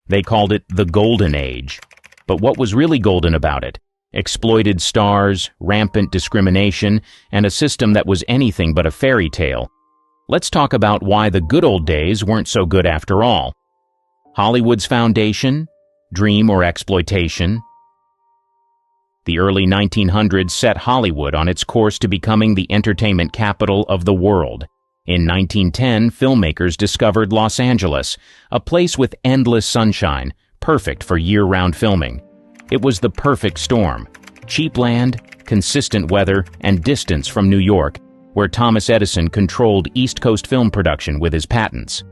They called it the Golden Age. But what was really golden about it? Exploited stars, rampant discrimination, and a system that was anything but a fairy tale. Let's talk about why the good old days weren't so good after all. Hollywood's foundation, dream or exploitation. The early 1900s set Hollywood on its course to becoming the entertainment capital of the world. In 1910, filmmakers discovered Los Angeles, a place with endless sunshine, perfect for year-round filming. It was the perfect storm: cheap land, consistent weather, and distance from New York, where Thomas Edison controlled East Coast film production with his patents.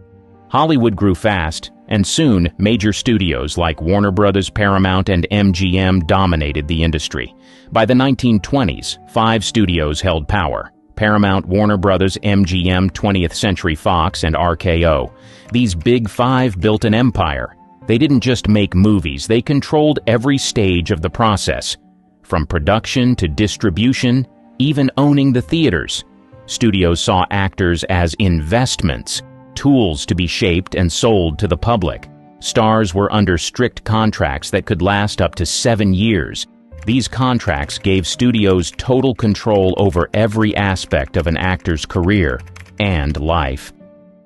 Hollywood grew fast, and soon major studios like Warner Brothers, Paramount, and MGM dominated the industry. By the 1920s, 5 studios held power: Paramount, Warner Brothers, MGM, 20th Century Fox, and RKO. These big 5 built an empire. They didn't just make movies, they controlled every stage of the process, from production to distribution, even owning the theaters. Studios saw actors as investments, tools to be shaped and sold to the public. Stars were under strict contracts that could last up to 7 years. These contracts gave studios total control over every aspect of an actor's career and life.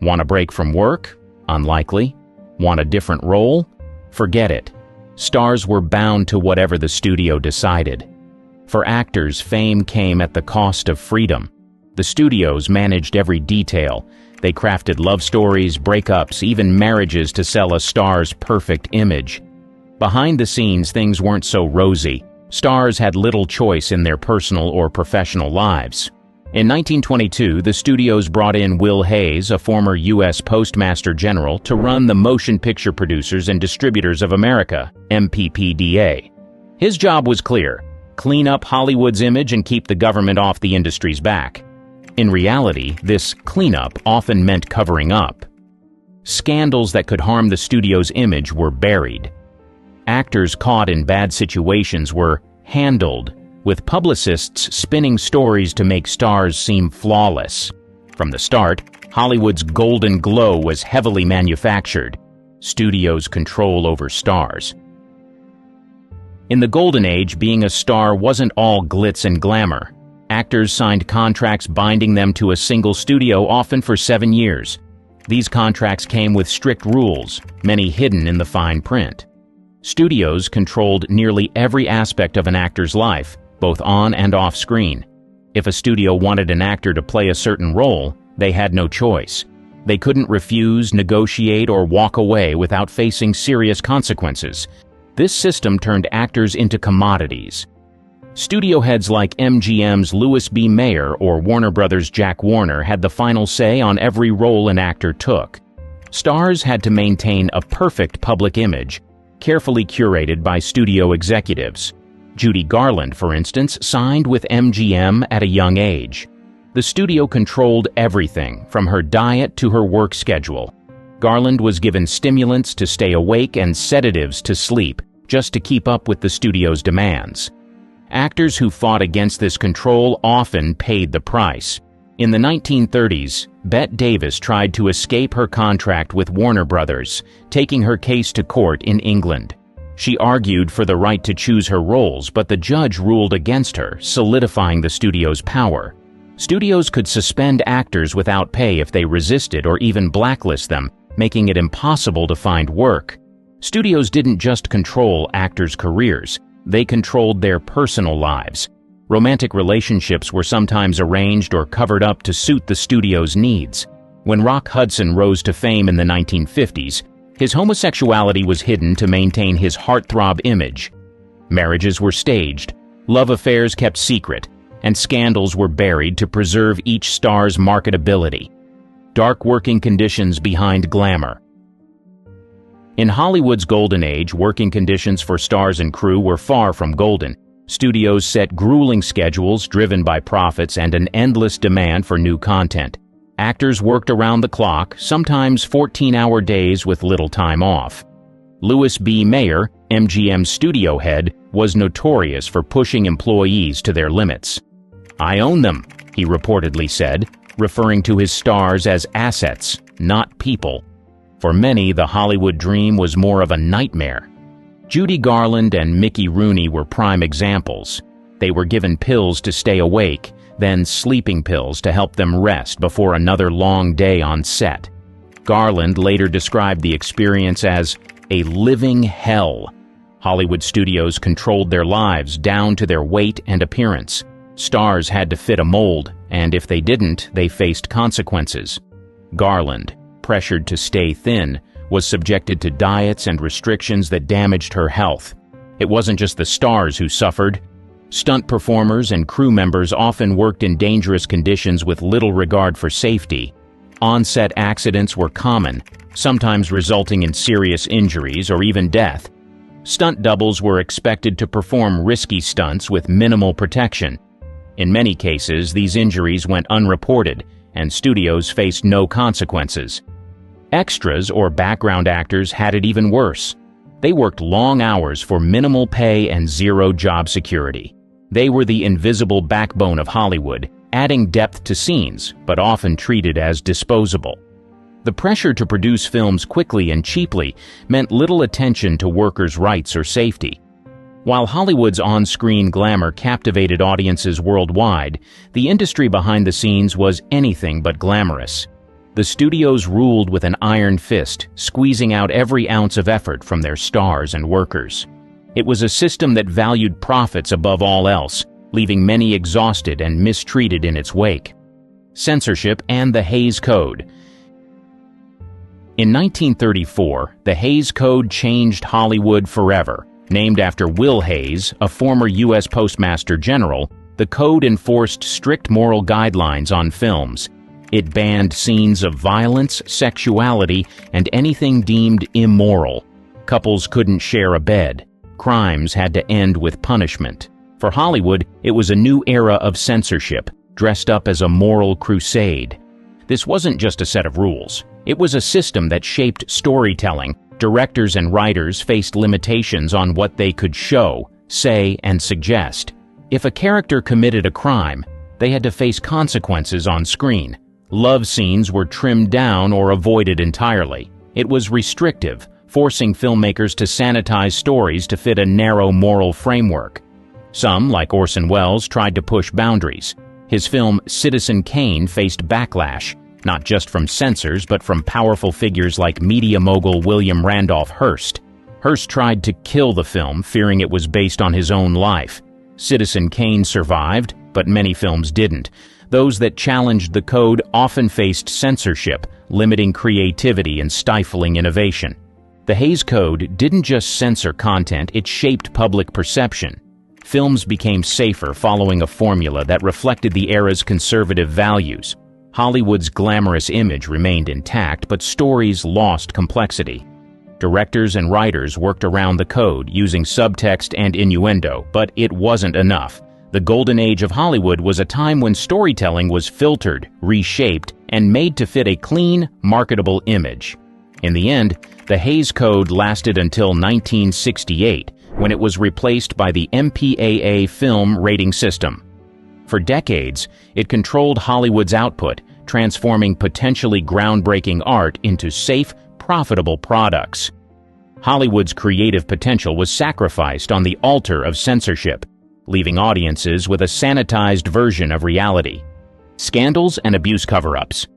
Want a break from work? Unlikely. Want a different role? Forget it. Stars were bound to whatever the studio decided. For actors, fame came at the cost of freedom. The studios managed every detail. They crafted love stories, breakups, even marriages to sell a star's perfect image. Behind the scenes, things weren't so rosy. Stars had little choice in their personal or professional lives. In 1922, the studios brought in Will Hayes, a former U.S. Postmaster General, to run the Motion Picture Producers and Distributors of America, MPPDA. His job was clear: clean up Hollywood's image and keep the government off the industry's back. In reality, this cleanup often meant covering up. Scandals that could harm the studio's image were buried. Actors caught in bad situations were handled, with publicists spinning stories to make stars seem flawless. From the start, Hollywood's golden glow was heavily manufactured. Studios' control over stars. In the Golden Age, being a star wasn't all glitz and glamour. Actors signed contracts binding them to a single studio, often for 7 years. These contracts came with strict rules, many hidden in the fine print. Studios controlled nearly every aspect of an actor's life, both on and off screen. If a studio wanted an actor to play a certain role, they had no choice. They couldn't refuse, negotiate, or walk away without facing serious consequences. This system turned actors into commodities. Studio heads like MGM's Louis B. Mayer or Warner Brothers' Jack Warner had the final say on every role an actor took. Stars had to maintain a perfect public image, carefully curated by studio executives. Judy Garland, for instance, signed with MGM at a young age. The studio controlled everything, from her diet to her work schedule. Garland was given stimulants to stay awake and sedatives to sleep, just to keep up with the studio's demands. Actors who fought against this control often paid the price. In the 1930s, Bette Davis tried to escape her contract with Warner Brothers, taking her case to court in England. She argued for the right to choose her roles, but the judge ruled against her, solidifying the studio's power. Studios could suspend actors without pay if they resisted or even blacklist them, making it impossible to find work. Studios didn't just control actors' careers, they controlled their personal lives. Romantic relationships were sometimes arranged or covered up to suit the studio's needs. When Rock Hudson rose to fame in the 1950s, his homosexuality was hidden to maintain his heartthrob image. Marriages were staged, love affairs kept secret, and scandals were buried to preserve each star's marketability. Dark working conditions behind glamour. In Hollywood's golden age, working conditions for stars and crew were far from golden. Studios set grueling schedules driven by profits and an endless demand for new content. Actors worked around the clock, sometimes 14-hour days with little time off. Louis B. Mayer, MGM's studio head, was notorious for pushing employees to their limits. "I own them," he reportedly said, referring to his stars as assets, not people. For many, the Hollywood dream was more of a nightmare. Judy Garland and Mickey Rooney were prime examples. They were given pills to stay awake, then sleeping pills to help them rest before another long day on set. Garland later described the experience as a living hell. Hollywood studios controlled their lives down to their weight and appearance. Stars had to fit a mold, and if they didn't, they faced consequences. Garland, pressured to stay thin, was subjected to diets and restrictions that damaged her health. It wasn't just the stars who suffered. Stunt performers and crew members often worked in dangerous conditions with little regard for safety. On-set accidents were common, sometimes resulting in serious injuries or even death. Stunt doubles were expected to perform risky stunts with minimal protection. In many cases, these injuries went unreported, and studios faced no consequences. Extras or background actors had it even worse. They worked long hours for minimal pay and zero job security. They were the invisible backbone of Hollywood, adding depth to scenes, but often treated as disposable. The pressure to produce films quickly and cheaply meant little attention to workers' rights or safety. While Hollywood's on-screen glamour captivated audiences worldwide, the industry behind the scenes was anything but glamorous. The studios ruled with an iron fist, squeezing out every ounce of effort from their stars and workers. It was a system that valued profits above all else, leaving many exhausted and mistreated in its wake. Censorship and the Hays Code. In 1934, the Hays Code changed Hollywood forever. Named after Will Hays, a former U.S. Postmaster General, the code enforced strict moral guidelines on films. It banned scenes of violence, sexuality, and anything deemed immoral. Couples couldn't share a bed. Crimes had to end with punishment. For Hollywood, it was a new era of censorship, dressed up as a moral crusade. This wasn't just a set of rules. It was a system that shaped storytelling. Directors and writers faced limitations on what they could show, say, and suggest. If a character committed a crime, they had to face consequences on screen. Love scenes were trimmed down or avoided entirely. It was restrictive, forcing filmmakers to sanitize stories to fit a narrow moral framework. Some, like Orson Welles, tried to push boundaries. His film Citizen Kane faced backlash, not just from censors, but from powerful figures like media mogul William Randolph Hearst. Hearst tried to kill the film, fearing it was based on his own life. Citizen Kane survived, but many films didn't. Those that challenged the code often faced censorship, limiting creativity and stifling innovation. The Hays Code didn't just censor content, it shaped public perception. Films became safer following a formula that reflected the era's conservative values. Hollywood's glamorous image remained intact, but stories lost complexity. Directors and writers worked around the code using subtext and innuendo, but it wasn't enough. The golden age of Hollywood was a time when storytelling was filtered, reshaped, and made to fit a clean, marketable image. In the end, the Hays Code lasted until 1968, when it was replaced by the MPAA film rating system. For decades, it controlled Hollywood's output, transforming potentially groundbreaking art into safe, profitable products. Hollywood's creative potential was sacrificed on the altar of censorship, leaving audiences with a sanitized version of reality. Scandals and abuse cover-ups.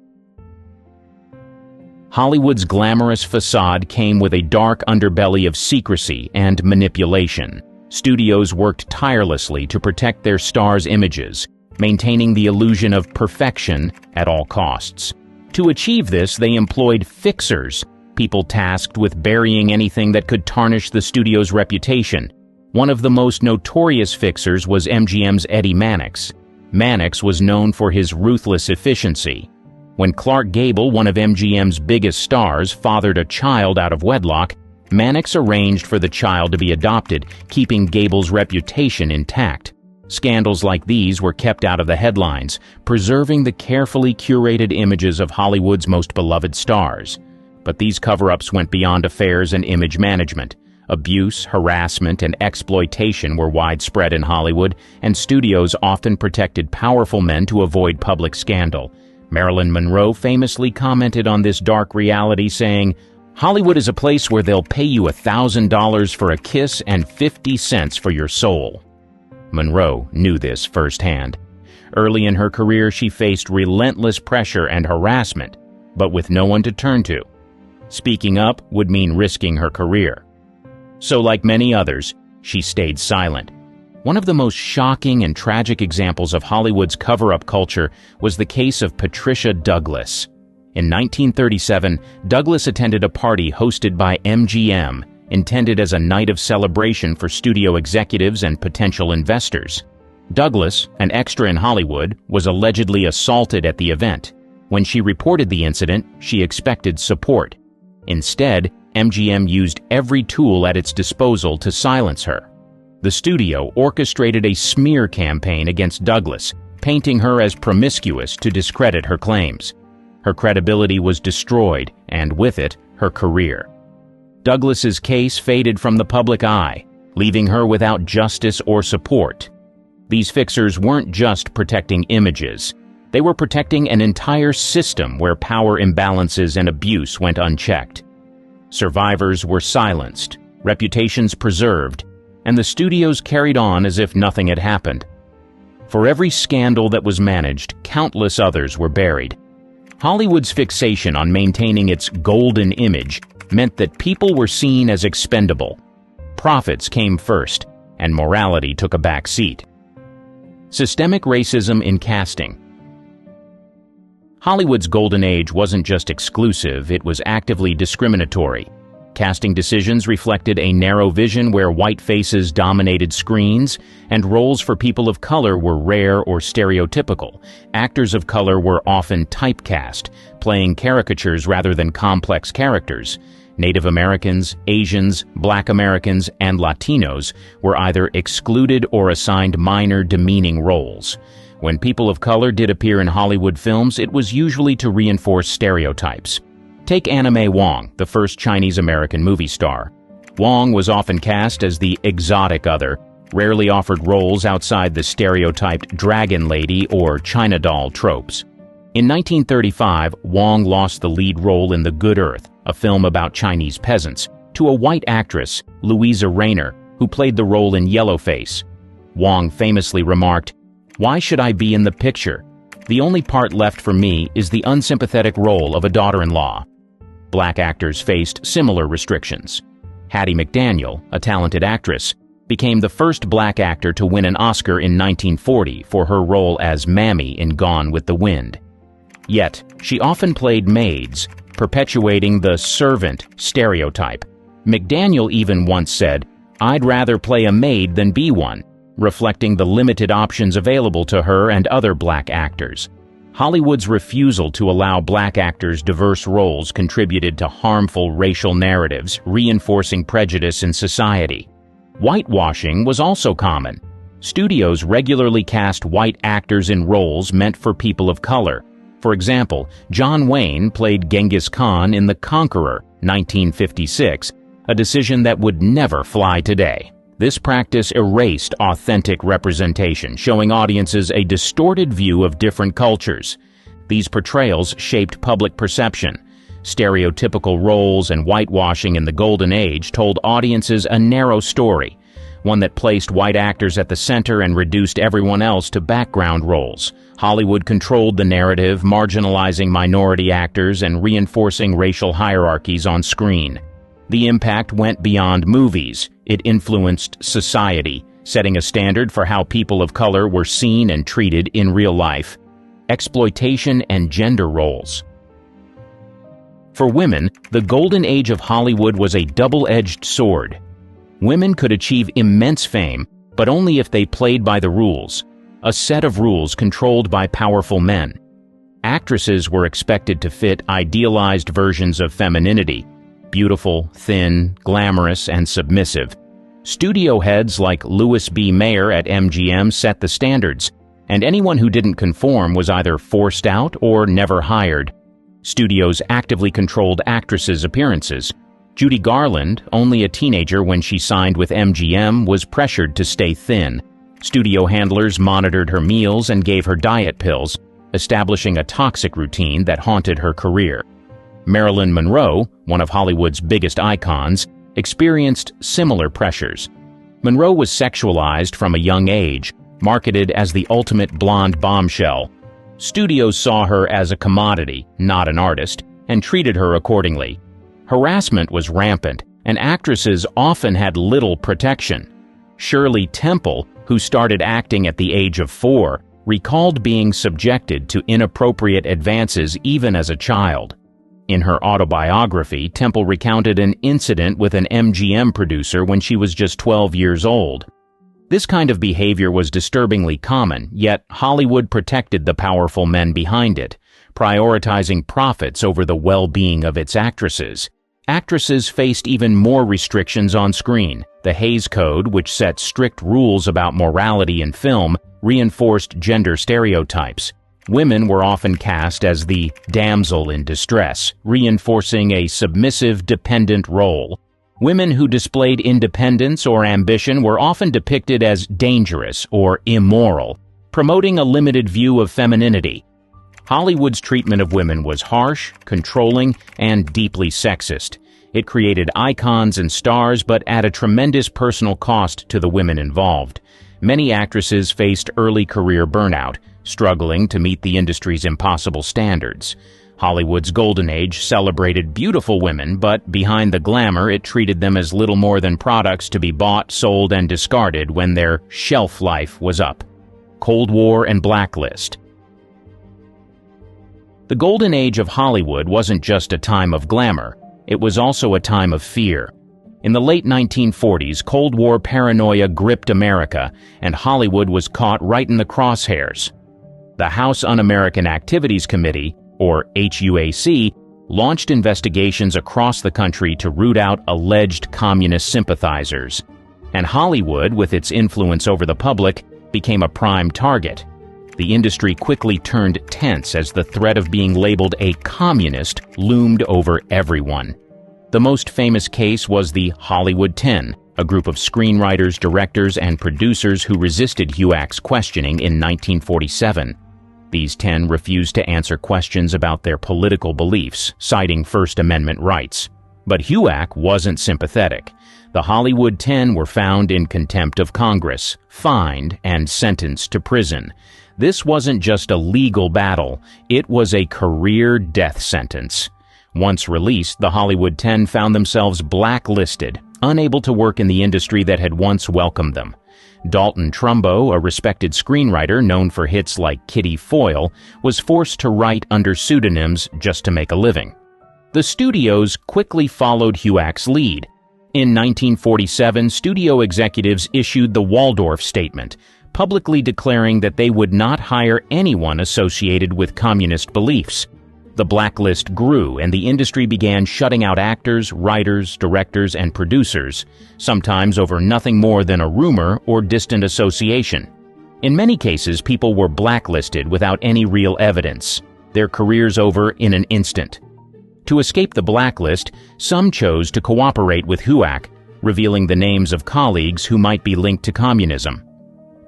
Hollywood's glamorous facade came with a dark underbelly of secrecy and manipulation. Studios worked tirelessly to protect their stars' images, maintaining the illusion of perfection at all costs. To achieve this, they employed fixers, people tasked with burying anything that could tarnish the studio's reputation. One of the most notorious fixers was MGM's Eddie Mannix. Mannix was known for his ruthless efficiency. When Clark Gable, one of MGM's biggest stars, fathered a child out of wedlock, Mannix arranged for the child to be adopted, keeping Gable's reputation intact. Scandals like these were kept out of the headlines, preserving the carefully curated images of Hollywood's most beloved stars. But these cover-ups went beyond affairs and image management. Abuse, harassment, and exploitation were widespread in Hollywood, and studios often protected powerful men to avoid public scandal. Marilyn Monroe famously commented on this dark reality, saying, Hollywood is a place where they'll pay you $1,000 for a kiss and 50 cents for your soul. Monroe knew this firsthand. Early in her career, she faced relentless pressure and harassment, but with no one to turn to. Speaking up would mean risking her career. So, like many others, she stayed silent. One of the most shocking and tragic examples of Hollywood's cover-up culture was the case of Patricia Douglas. In 1937, Douglas attended a party hosted by MGM, intended as a night of celebration for studio executives and potential investors. Douglas, an extra in Hollywood, was allegedly assaulted at the event. When she reported the incident, she expected support. Instead, MGM used every tool at its disposal to silence her. The studio orchestrated a smear campaign against Douglas, painting her as promiscuous to discredit her claims. Her credibility was destroyed, and with it, her career. Douglas's case faded from the public eye, leaving her without justice or support. These fixers weren't just protecting images. They were protecting an entire system where power imbalances and abuse went unchecked. Survivors were silenced, reputations preserved, and the studios carried on as if nothing had happened. For every scandal that was managed, countless others were buried. Hollywood's fixation on maintaining its golden image meant that people were seen as expendable. Profits came first, and morality took a back seat. Systemic racism in casting. Hollywood's golden age wasn't just exclusive, it was actively discriminatory. Casting decisions reflected a narrow vision where white faces dominated screens, and roles for people of color were rare or stereotypical. Actors of color were often typecast, playing caricatures rather than complex characters. Native Americans, Asians, Black Americans, and Latinos were either excluded or assigned minor, demeaning roles. When people of color did appear in Hollywood films, it was usually to reinforce stereotypes. Take Anna May Wong, the first Chinese-American movie star. Wong was often cast as the exotic other, rarely offered roles outside the stereotyped dragon lady or China doll tropes. In 1935, Wong lost the lead role in The Good Earth, a film about Chinese peasants, to a white actress, Louisa Rayner, who played the role in Yellowface. Wong famously remarked, "Why should I be in the picture? The only part left for me is the unsympathetic role of a daughter-in-law." Black actors faced similar restrictions. Hattie McDaniel, a talented actress, became the first black actor to win an Oscar in 1940 for her role as Mammy in Gone with the Wind. Yet, she often played maids, perpetuating the servant stereotype. McDaniel even once said, "I'd rather play a maid than be one," reflecting the limited options available to her and other black actors. Hollywood's refusal to allow black actors diverse roles contributed to harmful racial narratives, reinforcing prejudice in society. Whitewashing was also common. Studios regularly cast white actors in roles meant for people of color. For example, John Wayne played Genghis Khan in The Conqueror, 1956, a decision that would never fly today. This practice erased authentic representation, showing audiences a distorted view of different cultures. These portrayals shaped public perception. Stereotypical roles and whitewashing in the Golden Age told audiences a narrow story, one that placed white actors at the center and reduced everyone else to background roles. Hollywood controlled the narrative, marginalizing minority actors and reinforcing racial hierarchies on screen. The impact went beyond movies. It influenced society, setting a standard for how people of color were seen and treated in real life. Exploitation and gender roles. For women, the golden age of Hollywood was a double-edged sword. Women could achieve immense fame, but only if they played by the rules, a set of rules controlled by powerful men. Actresses were expected to fit idealized versions of femininity, beautiful, thin, glamorous, and submissive. Studio heads like Louis B. Mayer at MGM set the standards, and anyone who didn't conform was either forced out or never hired. Studios actively controlled actresses' appearances. Judy Garland, only a teenager when she signed with MGM, was pressured to stay thin. Studio handlers monitored her meals and gave her diet pills, establishing a toxic routine that haunted her career. Marilyn Monroe, one of Hollywood's biggest icons, experienced similar pressures. Monroe was sexualized from a young age, marketed as the ultimate blonde bombshell. Studios saw her as a commodity, not an artist, and treated her accordingly. Harassment was rampant, and actresses often had little protection. Shirley Temple, who started acting at the age of 4, recalled being subjected to inappropriate advances even as a child. In her autobiography, Temple recounted an incident with an MGM producer when she was just 12 years old. This kind of behavior was disturbingly common, yet Hollywood protected the powerful men behind it, prioritizing profits over the well-being of its actresses. Actresses faced even more restrictions on screen. The Hays Code, which set strict rules about morality in film, reinforced gender stereotypes. Women were often cast as the damsel in distress, reinforcing a submissive, dependent role. Women who displayed independence or ambition were often depicted as dangerous or immoral, promoting a limited view of femininity. Hollywood's treatment of women was harsh, controlling, and deeply sexist. It created icons and stars, but at a tremendous personal cost to the women involved. Many actresses faced early career burnout, struggling to meet the industry's impossible standards. Hollywood's golden age celebrated beautiful women, but behind the glamour, it treated them as little more than products to be bought, sold, and discarded when their shelf life was up. Cold War and Blacklist. The golden age of Hollywood wasn't just a time of glamour, it was also a time of fear. In the late 1940s, Cold War paranoia gripped America, and Hollywood was caught right in the crosshairs. The House Un-American Activities Committee, or HUAC, launched investigations across the country to root out alleged communist sympathizers. And Hollywood, with its influence over the public, became a prime target. The industry quickly turned tense as the threat of being labeled a communist loomed over everyone. The most famous case was the Hollywood 10, a group of screenwriters, directors, and producers who resisted HUAC's questioning in 1947. These 10 refused to answer questions about their political beliefs, citing First Amendment rights. But HUAC wasn't sympathetic. The Hollywood 10 were found in contempt of Congress, fined, and sentenced to prison. This wasn't just a legal battle, it was a career death sentence. Once released, the Hollywood 10 found themselves blacklisted, unable to work in the industry that had once welcomed them. Dalton Trumbo, a respected screenwriter known for hits like Kitty Foyle, was forced to write under pseudonyms just to make a living. The studios quickly followed HUAC's lead. In 1947, studio executives issued the Waldorf Statement, publicly declaring that they would not hire anyone associated with communist beliefs. The blacklist grew, and the industry began shutting out actors, writers, directors, and producers, sometimes over nothing more than a rumor or distant association. In many cases, people were blacklisted without any real evidence, their careers over in an instant. To escape the blacklist, some chose to cooperate with HUAC, revealing the names of colleagues who might be linked to communism.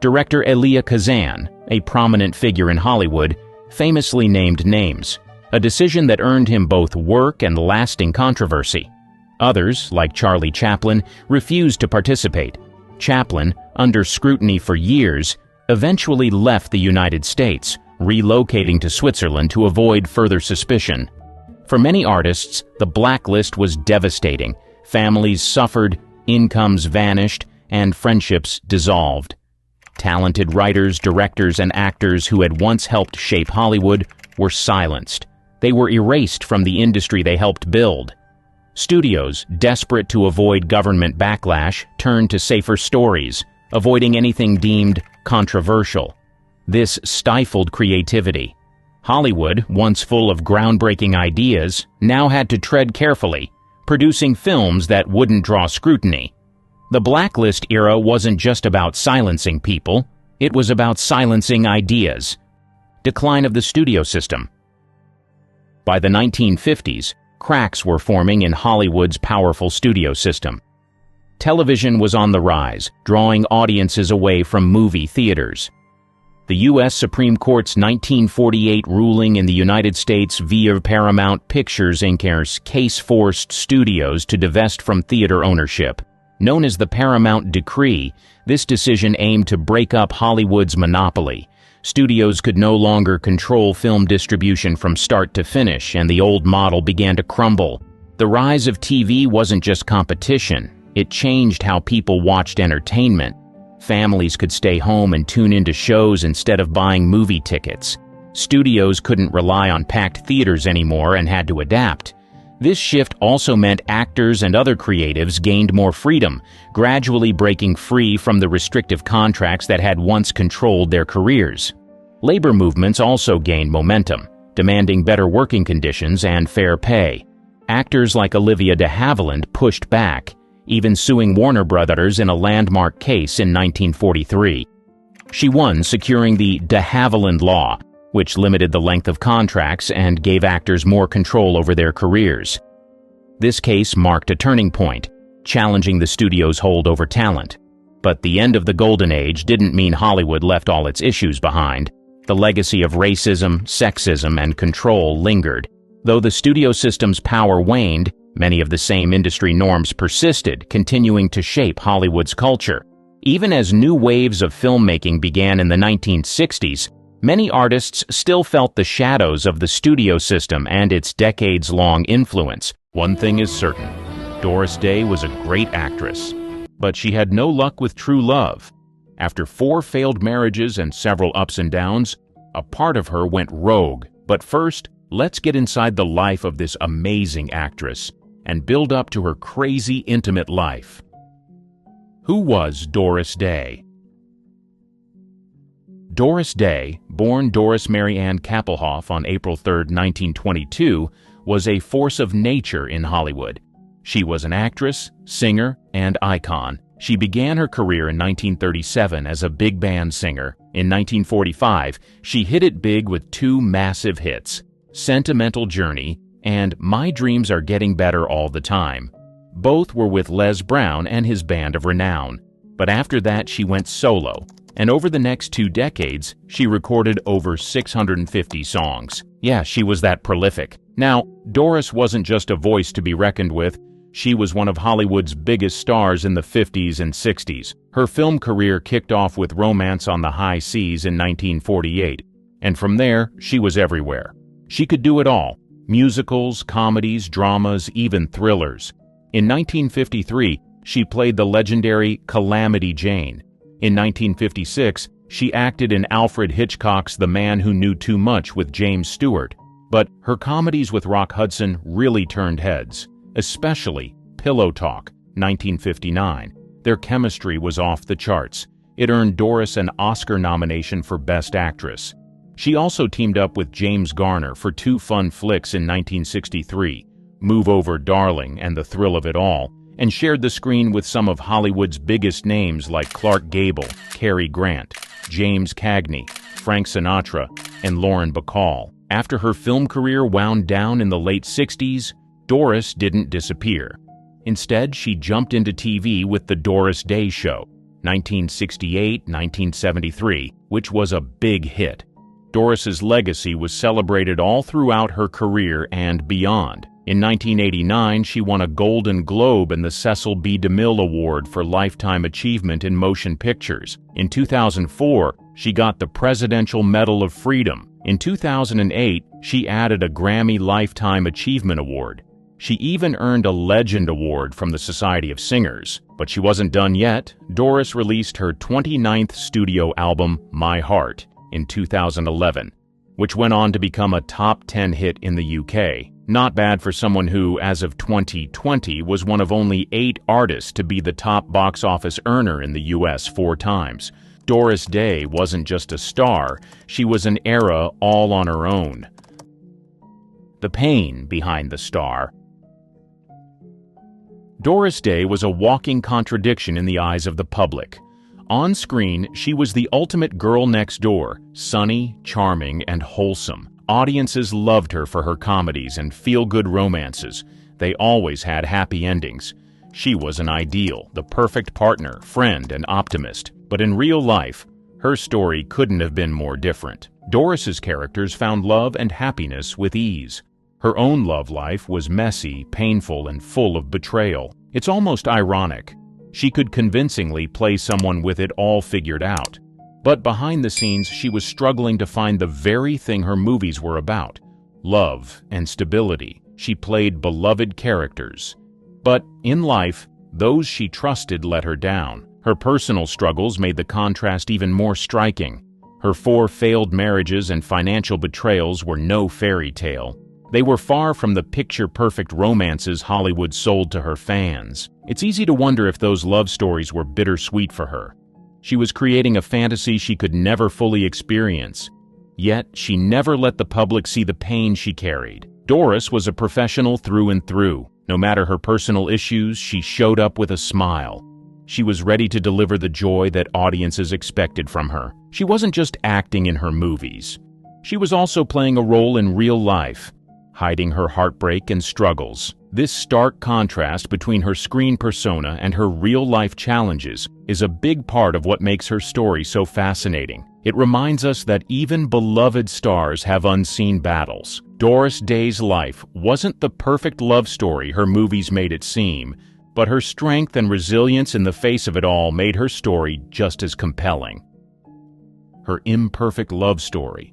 Director Elia Kazan, a prominent figure in Hollywood, famously named names, a decision that earned him both work and lasting controversy. Others, like Charlie Chaplin, refused to participate. Chaplin, under scrutiny for years, eventually left the United States, relocating to Switzerland to avoid further suspicion. For many artists, the blacklist was devastating. Families suffered, incomes vanished, and friendships dissolved. Talented writers, directors, and actors who had once helped shape Hollywood were silenced. They were erased from the industry they helped build. Studios, desperate to avoid government backlash, turned to safer stories, avoiding anything deemed controversial. This stifled creativity. Hollywood, once full of groundbreaking ideas, now had to tread carefully, producing films that wouldn't draw scrutiny. The blacklist era wasn't just about silencing people, it was about silencing ideas. Decline of the studio system. By the 1950s, cracks were forming in Hollywood's powerful studio system. Television was on the rise, drawing audiences away from movie theaters. The U.S. Supreme Court's 1948 ruling in the United States via Paramount Pictures Inc.'s case forced studios to divest from theater ownership. Known as the Paramount Decree, this decision aimed to break up Hollywood's monopoly. Studios could no longer control film distribution from start to finish, and the old model began to crumble. The rise of TV wasn't just competition, it changed how people watched entertainment. Families could stay home and tune into shows instead of buying movie tickets. Studios couldn't rely on packed theaters anymore and had to adapt. This shift also meant actors and other creatives gained more freedom, gradually breaking free from the restrictive contracts that had once controlled their careers. Labor movements also gained momentum, demanding better working conditions and fair pay. Actors like Olivia de Havilland pushed back, even suing Warner Brothers in a landmark case in 1943. She won, securing the de Havilland Law, which limited the length of contracts and gave actors more control over their careers. This case marked a turning point, challenging the studio's hold over talent. But the end of the Golden Age didn't mean Hollywood left all its issues behind. The legacy of racism, sexism, and control lingered. Though the studio system's power waned, many of the same industry norms persisted, continuing to shape Hollywood's culture. Even as new waves of filmmaking began in the 1960s, many artists still felt the shadows of the studio system and its decades-long influence. One thing is certain, Doris Day was a great actress, but she had no luck with true love. After 4 failed marriages and several ups and downs, a part of her went rogue. But first, let's get inside the life of this amazing actress and build up to her crazy, intimate life. Who was Doris Day? Doris Day, born Doris Mary Ann Kappelhoff on April 3, 1922, was a force of nature in Hollywood. She was an actress, singer, and icon. She began her career in 1937 as a big band singer. In 1945, she hit it big with 2 massive hits, Sentimental Journey and My Dreams Are Getting Better All the Time. Both were with Les Brown and his band of renown. But after that, she went solo, and over the next 2 decades, she recorded over 650 songs. Yeah, she was that prolific. Now, Doris wasn't just a voice to be reckoned with. She was one of Hollywood's biggest stars in the 50s and 60s. Her film career kicked off with Romance on the High Seas in 1948, and from there, she was everywhere. She could do it all: musicals, comedies, dramas, even thrillers. In 1953, she played the legendary Calamity Jane. In 1956, she acted in Alfred Hitchcock's The Man Who Knew Too Much with James Stewart. But her comedies with Rock Hudson really turned heads, especially Pillow Talk, 1959. Their chemistry was off the charts. It earned Doris an Oscar nomination for Best Actress. She also teamed up with James Garner for 2 fun flicks in 1963, Move Over Darling and The Thrill of It All, and shared the screen with some of Hollywood's biggest names like Clark Gable, Cary Grant, James Cagney, Frank Sinatra, and Lauren Bacall. After her film career wound down in the late 60s, Doris didn't disappear. Instead, she jumped into TV with The Doris Day Show, 1968-1973, which was a big hit. Doris's legacy was celebrated all throughout her career and beyond. In 1989, she won a Golden Globe and the Cecil B. DeMille Award for Lifetime Achievement in Motion Pictures. In 2004, she got the Presidential Medal of Freedom. In 2008, she added a Grammy Lifetime Achievement Award. She even earned a Legend Award from the Society of Singers. But she wasn't done yet. Doris released her 29th studio album, My Heart, in 2011, which went on to become a top 10 hit in the UK. Not bad for someone who, as of 2020, was one of only 8 artists to be the top box office earner in the US 4 times. Doris Day wasn't just a star, she was an era all on her own. The pain behind the star. Doris Day was a walking contradiction in the eyes of the public. On screen, she was the ultimate girl next door, sunny, charming, and wholesome. Audiences loved her for her comedies and feel-good romances. They always had happy endings. She was an ideal, the perfect partner, friend, and optimist. But in real life, Her story couldn't have been more different. Doris's characters found love and happiness with ease. Her own love life was messy, painful, and full of betrayal. It's almost ironic. She could convincingly play someone with it all figured out. But behind the scenes, she was struggling to find the very thing her movies were about: love and stability. She played beloved characters. But in life, those she trusted let her down. Her personal struggles made the contrast even more striking. Her 4 failed marriages and financial betrayals were no fairy tale. They were far from the picture-perfect romances Hollywood sold to her fans. It's easy to wonder if those love stories were bittersweet for her. She was creating a fantasy she could never fully experience. Yet, she never let the public see the pain she carried. Doris was a professional through and through. No matter her personal issues, she showed up with a smile. She was ready to deliver the joy that audiences expected from her. She wasn't just acting in her movies. She was also playing a role in real life, hiding her heartbreak and struggles. This stark contrast between her screen persona and her real-life challenges is a big part of what makes her story so fascinating. It reminds us that even beloved stars have unseen battles. Doris Day's life wasn't the perfect love story her movies made it seem, but her strength and resilience in the face of it all made her story just as compelling. Her imperfect love story.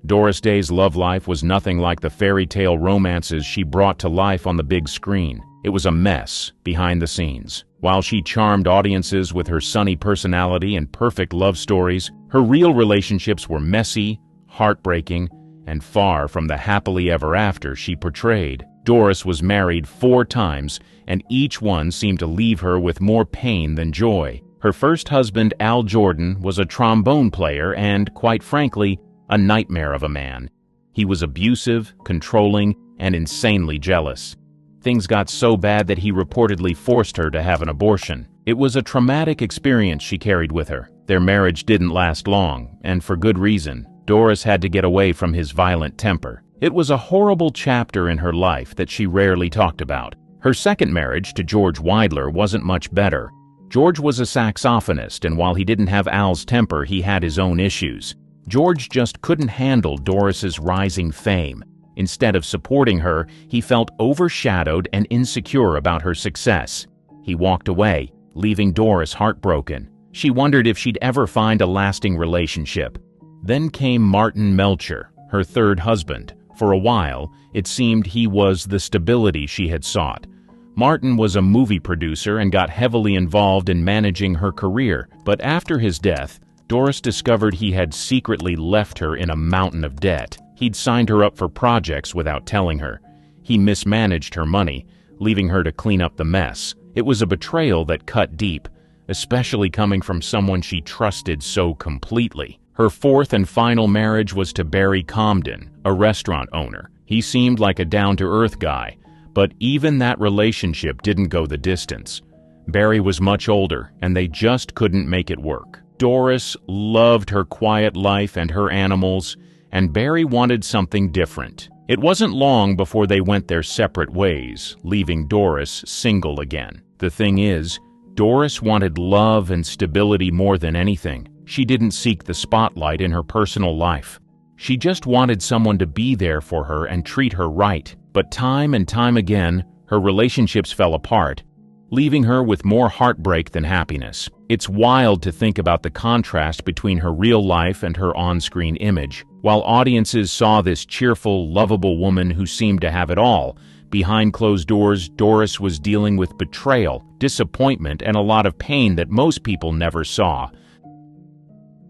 Doris Day's love life was nothing like the fairy tale romances she brought to life on the big screen. It was a mess behind the scenes. While she charmed audiences with her sunny personality and perfect love stories, her real relationships were messy, heartbreaking, and far from the happily ever after she portrayed. Doris was married 4 times, and each one seemed to leave her with more pain than joy. Her first husband, Al Jordan, was a trombone player and, quite frankly, a nightmare of a man. He was abusive, controlling, and insanely jealous. Things got so bad that he reportedly forced her to have an abortion. It was a traumatic experience she carried with her. Their marriage didn't last long, and for good reason. Doris had to get away from his violent temper. It was a horrible chapter in her life that she rarely talked about. Her second marriage to George Weidler wasn't much better. George was a saxophonist, and while he didn't have Al's temper, he had his own issues. George just couldn't handle Doris's rising fame. Instead of supporting her, he felt overshadowed and insecure about her success. He walked away, leaving Doris heartbroken. She wondered if she'd ever find a lasting relationship. Then came Martin Melcher, her third husband. For a while, it seemed he was the stability she had sought. Martin was a movie producer and got heavily involved in managing her career, but after his death, Doris discovered he had secretly left her in a mountain of debt. He'd signed her up for projects without telling her. He mismanaged her money, leaving her to clean up the mess. It was a betrayal that cut deep, especially coming from someone she trusted so completely. Her fourth and final marriage was to Barry Comden, a restaurant owner. He seemed like a down-to-earth guy, but even that relationship didn't go the distance. Barry was much older, and they just couldn't make it work. Doris loved her quiet life and her animals, and Barry wanted something different. It wasn't long before they went their separate ways, leaving Doris single again. The thing is, Doris wanted love and stability more than anything. She didn't seek the spotlight in her personal life. She just wanted someone to be there for her and treat her right. But time and time again, her relationships fell apart, leaving her with more heartbreak than happiness. It's wild to think about the contrast between her real life and her on-screen image. While audiences saw this cheerful, lovable woman who seemed to have it all, behind closed doors, Doris was dealing with betrayal, disappointment, and a lot of pain that most people never saw.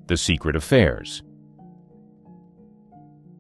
The secret affairs.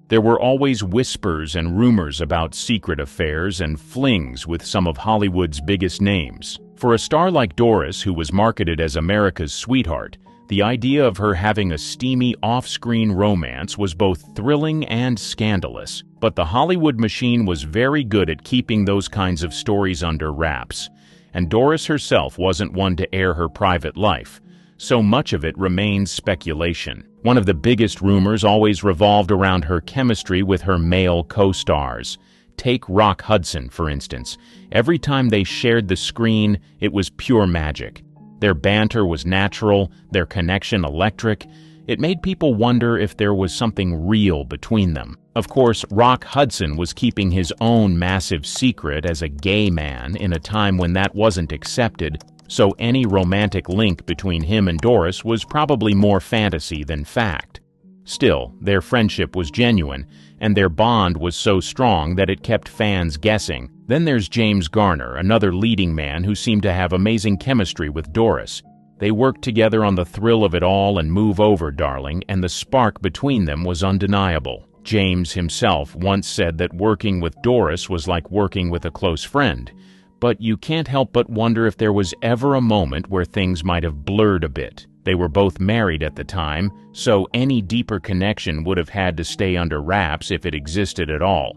There were always whispers and rumors about secret affairs and flings with some of Hollywood's biggest names. For a star like Doris, who was marketed as America's sweetheart, the idea of her having a steamy off-screen romance was both thrilling and scandalous. But the Hollywood machine was very good at keeping those kinds of stories under wraps, and Doris herself wasn't one to air her private life. So much of it remains speculation. One of the biggest rumors always revolved around her chemistry with her male co-stars. Take Rock Hudson, for instance. Every time they shared the screen, it was pure magic. Their banter was natural, their connection electric. It made people wonder if there was something real between them. Of course, Rock Hudson was keeping his own massive secret as a gay man in a time when that wasn't accepted, so any romantic link between him and Doris was probably more fantasy than fact. Still, their friendship was genuine, and their bond was so strong that it kept fans guessing. Then there's James Garner, another leading man who seemed to have amazing chemistry with Doris. They worked together on the thrill of it all and Move Over, Darling, and the spark between them was undeniable. James himself once said that working with Doris was like working with a close friend. But you can't help but wonder if there was ever a moment where things might have blurred a bit. They were both married at the time, so any deeper connection would have had to stay under wraps if it existed at all.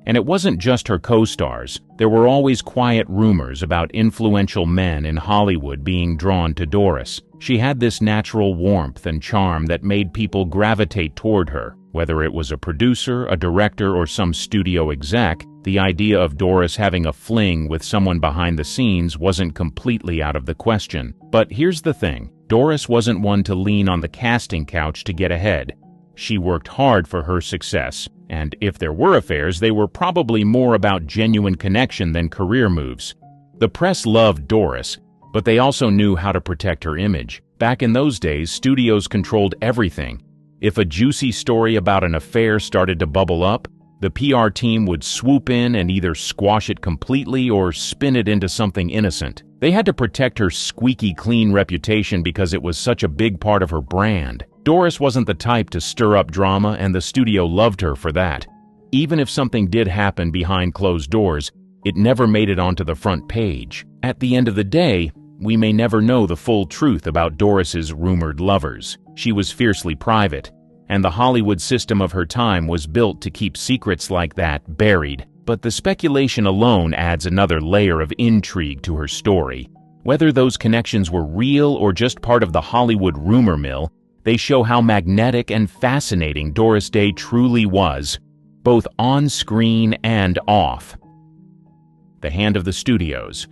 And it wasn't just her co-stars. There were always quiet rumors about influential men in Hollywood being drawn to Doris. She had this natural warmth and charm that made people gravitate toward her. Whether it was a producer, a director, or some studio exec, the idea of Doris having a fling with someone behind the scenes wasn't completely out of the question. But here's the thing. Doris wasn't one to lean on the casting couch to get ahead. She worked hard for her success, and if there were affairs, they were probably more about genuine connection than career moves. The press loved Doris, but they also knew how to protect her image. Back in those days, studios controlled everything. If a juicy story about an affair started to bubble up, the PR team would swoop in and either squash it completely or spin it into something innocent. They had to protect her squeaky clean reputation because it was such a big part of her brand. Doris wasn't the type to stir up drama, and the studio loved her for that. Even if something did happen behind closed doors, it never made it onto the front page. At the end of the day, we may never know the full truth about Doris's rumored lovers. She was fiercely private, and the Hollywood system of her time was built to keep secrets like that buried. But the speculation alone adds another layer of intrigue to her story. Whether those connections were real or just part of the Hollywood rumor mill, they show how magnetic and fascinating Doris Day truly was, both on screen and off. The hand of the studios.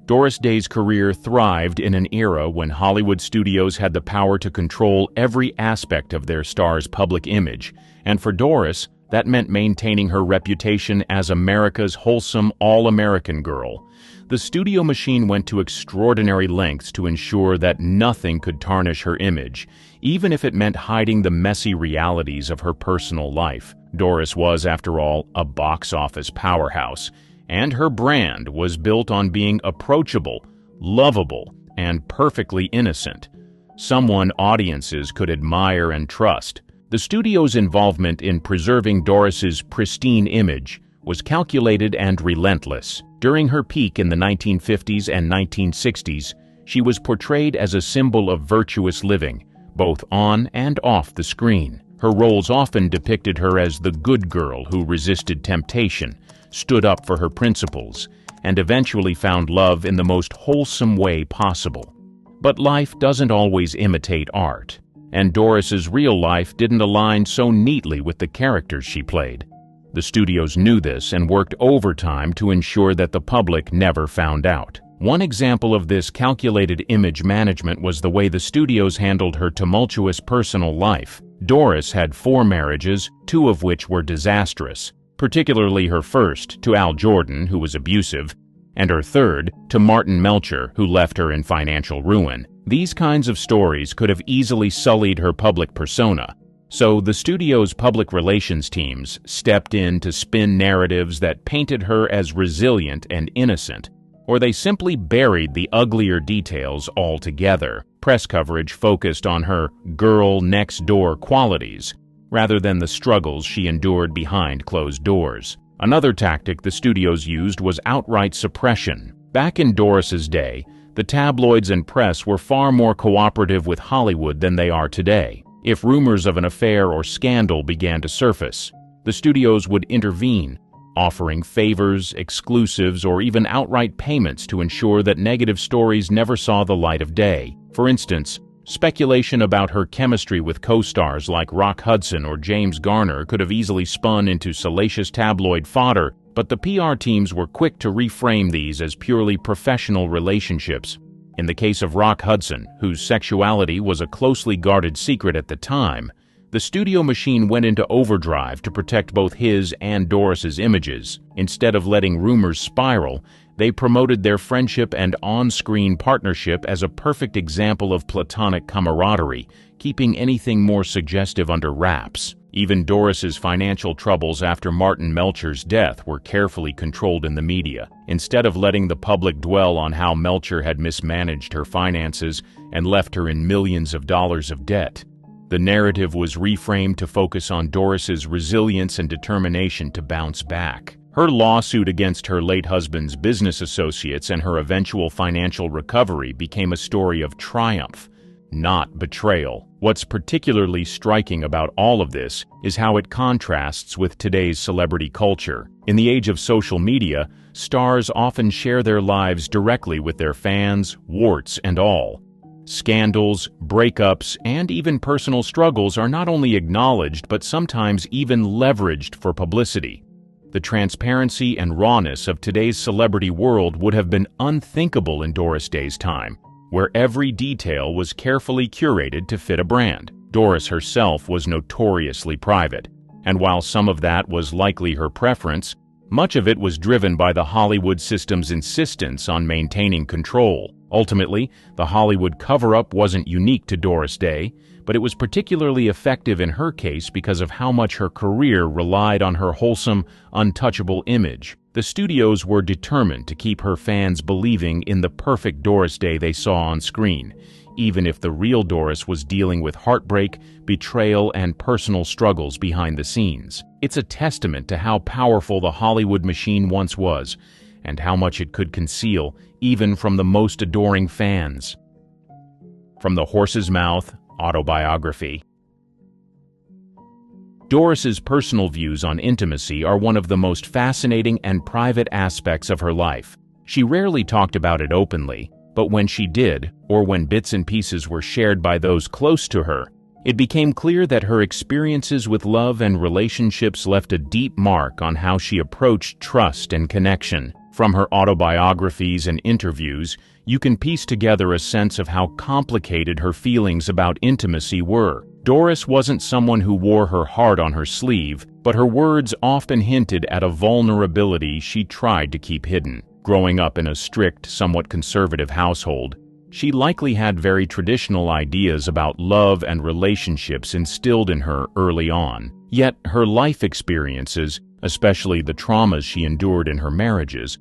Doris Day's career thrived in an era when Hollywood studios had the power to control every aspect of their star's public image, and for Doris, that meant maintaining her reputation as America's wholesome, all-American girl. The studio machine went to extraordinary lengths to ensure that nothing could tarnish her image, even if it meant hiding the messy realities of her personal life. Doris was, after all, a box office powerhouse, and her brand was built on being approachable, lovable, and perfectly innocent. Someone audiences could admire and trust. The studio's involvement in preserving Doris's pristine image was calculated and relentless. During her peak in the 1950s and 1960s, she was portrayed as a symbol of virtuous living, both on and off the screen. Her roles often depicted her as the good girl who resisted temptation, stood up for her principles, and eventually found love in the most wholesome way possible. But life doesn't always imitate art, and Doris's real life didn't align so neatly with the characters she played. The studios knew this and worked overtime to ensure that the public never found out. One example of this calculated image management was the way the studios handled her tumultuous personal life. Doris had 4 marriages, 2 of which were disastrous, particularly her first, to Al Jordan, who was abusive, and her third, to Martin Melcher, who left her in financial ruin. These kinds of stories could have easily sullied her public persona, so the studio's public relations teams stepped in to spin narratives that painted her as resilient and innocent, or they simply buried the uglier details altogether. Press coverage focused on her girl-next-door qualities, rather than the struggles she endured behind closed doors. Another tactic the studios used was outright suppression. Back in Doris's day, the tabloids and press were far more cooperative with Hollywood than they are today. If rumors of an affair or scandal began to surface, the studios would intervene, offering favors, exclusives, or even outright payments to ensure that negative stories never saw the light of day. For instance, speculation about her chemistry with co-stars like Rock Hudson or James Garner could have easily spun into salacious tabloid fodder But the PR teams were quick to reframe these as purely professional relationships. In the case of Rock Hudson, whose sexuality was a closely guarded secret at the time, the studio machine went into overdrive to protect both his and Doris's images. Instead of letting rumors spiral, they promoted their friendship and on-screen partnership as a perfect example of platonic camaraderie, keeping anything more suggestive under wraps. Even Doris's financial troubles after Martin Melcher's death were carefully controlled in the media. Instead of letting the public dwell on how Melcher had mismanaged her finances and left her in millions of dollars of debt, the narrative was reframed to focus on Doris's resilience and determination to bounce back. Her lawsuit against her late husband's business associates and her eventual financial recovery became a story of triumph, not betrayal. What's particularly striking about all of this is how it contrasts with today's celebrity culture. In the age of social media, stars often share their lives directly with their fans, warts and all. Scandals, breakups, and even personal struggles are not only acknowledged but sometimes even leveraged for publicity. The transparency and rawness of today's celebrity world would have been unthinkable in Doris Day's time, where every detail was carefully curated to fit a brand. Doris herself was notoriously private, and while some of that was likely her preference, much of it was driven by the Hollywood system's insistence on maintaining control. Ultimately, the Hollywood cover-up wasn't unique to Doris Day, but it was particularly effective in her case because of how much her career relied on her wholesome, untouchable image. The studios were determined to keep her fans believing in the perfect Doris Day they saw on screen, even if the real Doris was dealing with heartbreak, betrayal, and personal struggles behind the scenes. It's a testament to how powerful the Hollywood machine once was, and how much it could conceal, even from the most adoring fans. From the Horse's Mouth autobiography. Doris's personal views on intimacy are one of the most fascinating and private aspects of her life. She rarely talked about it openly, but when she did, or when bits and pieces were shared by those close to her, it became clear that her experiences with love and relationships left a deep mark on how she approached trust and connection. From her autobiographies and interviews, you can piece together a sense of how complicated her feelings about intimacy were. Doris wasn't someone who wore her heart on her sleeve, but her words often hinted at a vulnerability she tried to keep hidden. Growing up in a strict, somewhat conservative household, she likely had very traditional ideas about love and relationships instilled in her early on. Yet her life experiences, especially the traumas she endured in her marriages,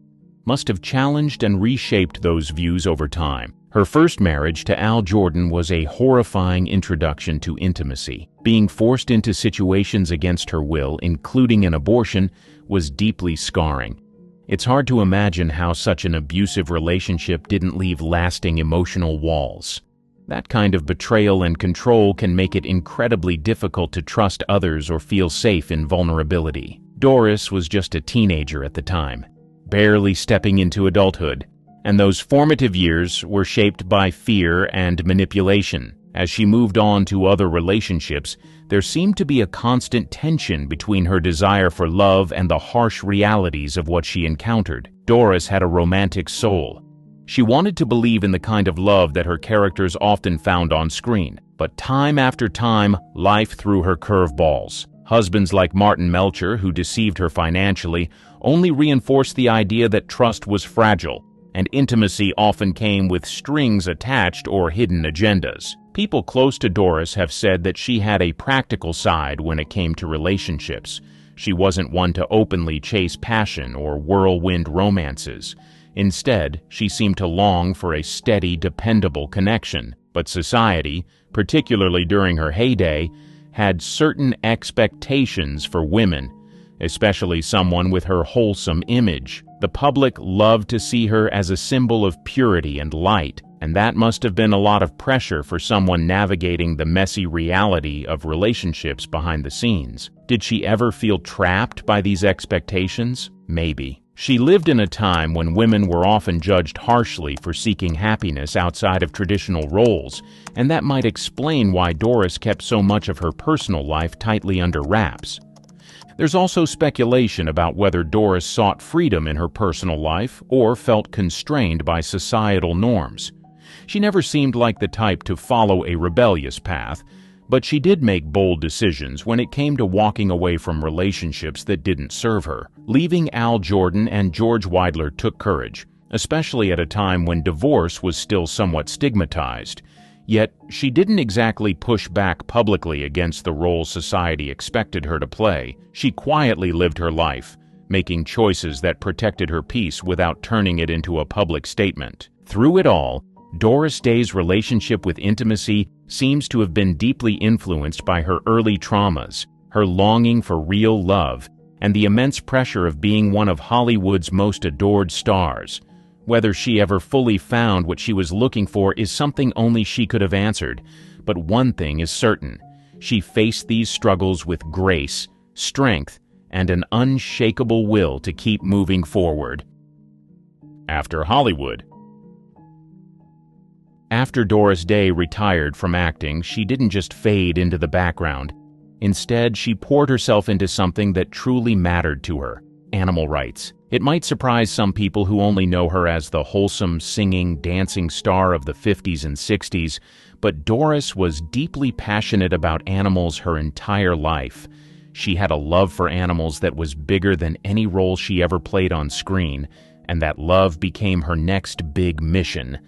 must have challenged and reshaped those views over time. Her first marriage to Al Jordan was a horrifying introduction to intimacy. Being forced into situations against her will, including an abortion, was deeply scarring. It's hard to imagine how such an abusive relationship didn't leave lasting emotional walls. That kind of betrayal and control can make it incredibly difficult to trust others or feel safe in vulnerability. Doris was just a teenager at the time, barely stepping into adulthood, and those formative years were shaped by fear and manipulation. As she moved on to other relationships, there seemed to be a constant tension between her desire for love and the harsh realities of what she encountered. Doris had a romantic soul. She wanted to believe in the kind of love that her characters often found on screen, but time after time, life threw her curveballs. Husbands like Martin Melcher, who deceived her financially, only reinforced the idea that trust was fragile, and intimacy often came with strings attached or hidden agendas. People close to Doris have said that she had a practical side when it came to relationships. She wasn't one to openly chase passion or whirlwind romances. Instead, she seemed to long for a steady, dependable connection. But society, particularly during her heyday, had certain expectations for women, especially someone with her wholesome image. The public loved to see her as a symbol of purity and light, and that must have been a lot of pressure for someone navigating the messy reality of relationships behind the scenes. Did she ever feel trapped by these expectations? Maybe. She lived in a time when women were often judged harshly for seeking happiness outside of traditional roles, and that might explain why Doris kept so much of her personal life tightly under wraps. There's also speculation about whether Doris sought freedom in her personal life or felt constrained by societal norms. She never seemed like the type to follow a rebellious path, but she did make bold decisions when it came to walking away from relationships that didn't serve her. Leaving Al Jordan and George Weidler took courage, especially at a time when divorce was still somewhat stigmatized. Yet, she didn't exactly push back publicly against the role society expected her to play. She quietly lived her life, making choices that protected her peace without turning it into a public statement. Through it all, Doris Day's relationship with intimacy seems to have been deeply influenced by her early traumas, her longing for real love, and the immense pressure of being one of Hollywood's most adored stars. Whether she ever fully found what she was looking for is something only she could have answered, but one thing is certain: she faced these struggles with grace, strength, and an unshakable will to keep moving forward. After Hollywood. After Doris Day retired from acting, she didn't just fade into the background. Instead, she poured herself into something that truly mattered to her: animal rights. It might surprise some people who only know her as the wholesome, singing, dancing star of the 50s and 60s, but Doris was deeply passionate about animals her entire life. She had a love for animals that was bigger than any role she ever played on screen, and that love became her next big mission.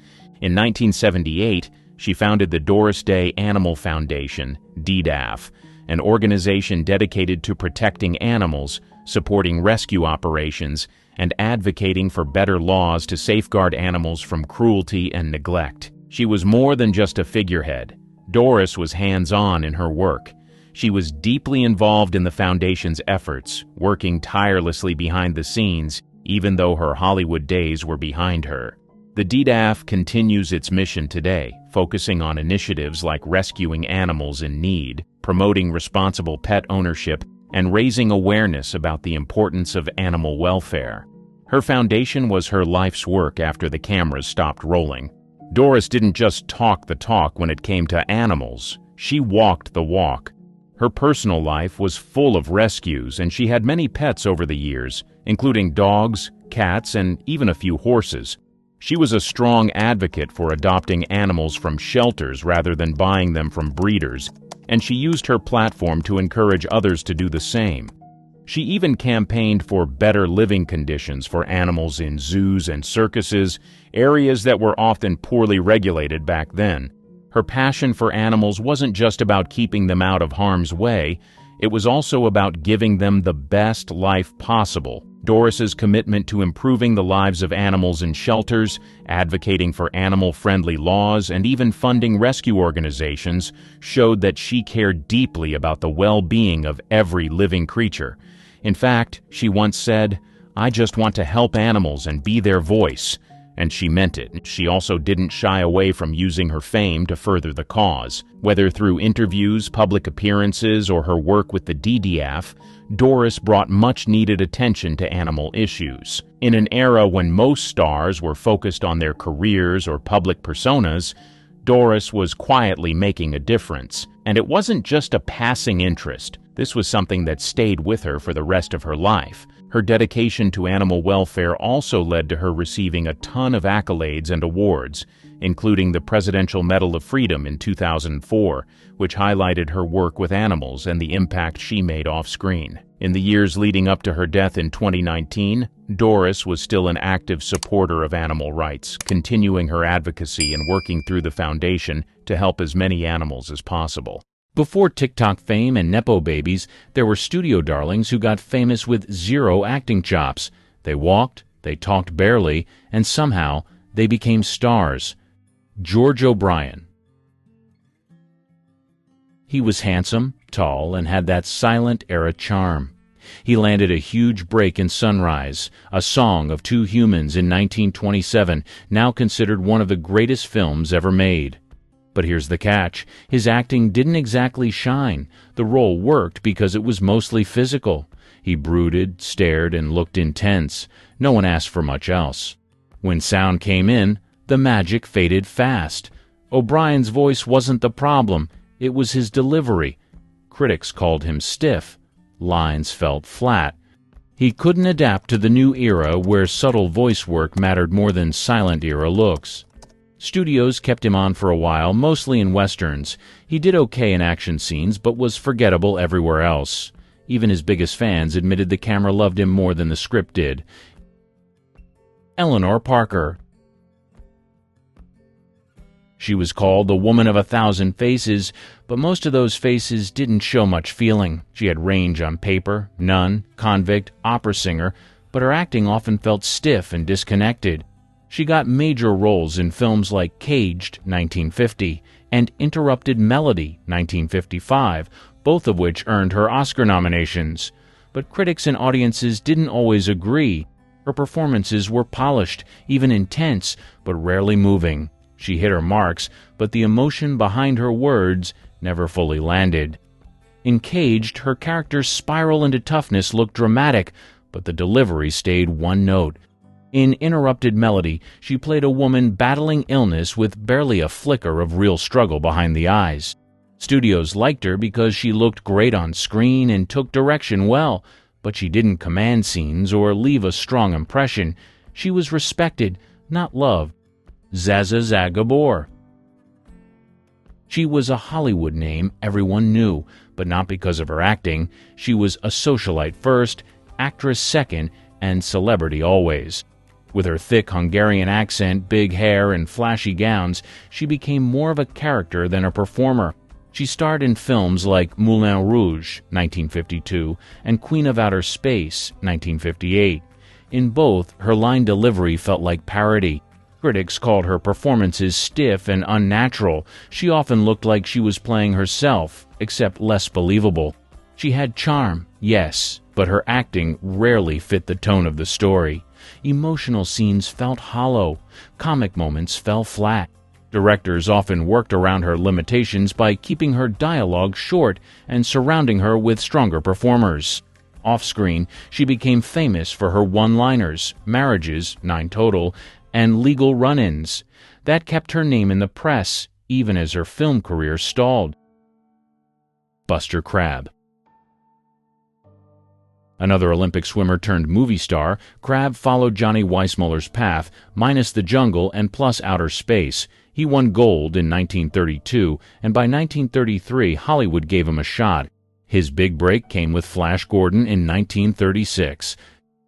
In 1978, she founded the Doris Day Animal Foundation, DDAF, an organization dedicated to protecting animals, supporting rescue operations, and advocating for better laws to safeguard animals from cruelty and neglect. She was more than just a figurehead. Doris was hands-on in her work. She was deeply involved in the foundation's efforts, working tirelessly behind the scenes, even though her Hollywood days were behind her. The DDAF continues its mission today, focusing on initiatives like rescuing animals in need, promoting responsible pet ownership, and raising awareness about the importance of animal welfare. Her foundation was her life's work after the cameras stopped rolling. Doris didn't just talk the talk when it came to animals. She walked the walk. Her personal life was full of rescues, and she had many pets over the years, including dogs, cats, and even a few horses. She was a strong advocate for adopting animals from shelters rather than buying them from breeders, and she used her platform to encourage others to do the same. She even campaigned for better living conditions for animals in zoos and circuses, areas that were often poorly regulated back then. Her passion for animals wasn't just about keeping them out of harm's way, it was also about giving them the best life possible. Doris's commitment to improving the lives of animals in shelters, advocating for animal-friendly laws, and even funding rescue organizations showed that she cared deeply about the well-being of every living creature. In fact, she once said, "I just want to help animals and be their voice." And she meant it. She also didn't shy away from using her fame to further the cause. Whether through interviews, public appearances, or her work with the DDAF, Doris brought much-needed attention to animal issues. In an era when most stars were focused on their careers or public personas, Doris was quietly making a difference. And it wasn't just a passing interest. This was something that stayed with her for the rest of her life. Her dedication to animal welfare also led to her receiving a ton of accolades and awards, including the Presidential Medal of Freedom in 2004, which highlighted her work with animals and the impact she made off-screen. In the years leading up to her death in 2019, Doris was still an active supporter of animal rights, continuing her advocacy and working through the foundation to help as many animals as possible. Before TikTok fame and Nepo babies, there were studio darlings who got famous with zero acting chops. They walked, they talked barely, and somehow they became stars. George O'Brien. He was handsome, tall, and had that silent era charm. He landed a huge break in Sunrise, a song of two humans in 1927, now considered one of the greatest films ever made. But here's the catch. His acting didn't exactly shine. The role worked because it was mostly physical. He brooded, stared, and looked intense. No one asked for much else. When sound came in, the magic faded fast. O'Brien's voice wasn't the problem. It was his delivery. Critics called him stiff, lines felt flat. He couldn't adapt to the new era where subtle voice work mattered more than silent era looks. Studios kept him on for a while, mostly in westerns. He did okay in action scenes, but was forgettable everywhere else. Even his biggest fans admitted the camera loved him more than the script did. Eleanor Parker. She was called the woman of 1,000 faces, but most of those faces didn't show much feeling. She had range on paper, nun, convict, opera singer, but her acting often felt stiff and disconnected. She got major roles in films like Caged, 1950, and Interrupted Melody, 1955, both of which earned her Oscar nominations. But critics and audiences didn't always agree. Her performances were polished, even intense, but rarely moving. She hit her marks, but the emotion behind her words never fully landed. In Caged, her character's spiral into toughness looked dramatic, but the delivery stayed one note. In Interrupted Melody, she played a woman battling illness with barely a flicker of real struggle behind the eyes. Studios liked her because she looked great on screen and took direction well, but she didn't command scenes or leave a strong impression. She was respected, not loved. Zsa Gabor. She was a Hollywood name everyone knew, but not because of her acting. She was a socialite first, actress second, and celebrity always. With her thick Hungarian accent, big hair, and flashy gowns, she became more of a character than a performer. She starred in films like Moulin Rouge, 1952, and Queen of Outer Space, 1958. In both, her line delivery felt like parody. Critics called her performances stiff and unnatural. She often looked like she was playing herself, except less believable. She had charm, yes, but her acting rarely fit the tone of the story. Emotional scenes felt hollow. Comic moments fell flat. Directors often worked around her limitations by keeping her dialogue short and surrounding her with stronger performers. Off-screen, she became famous for her one-liners, marriages, 9 total, and legal run-ins. That kept her name in the press, even as her film career stalled. Buster Crabbe. Another Olympic swimmer turned movie star, Crabbe followed Johnny Weissmuller's path, minus the jungle and plus outer space. He won gold in 1932, and by 1933 Hollywood gave him a shot. His big break came with Flash Gordon in 1936.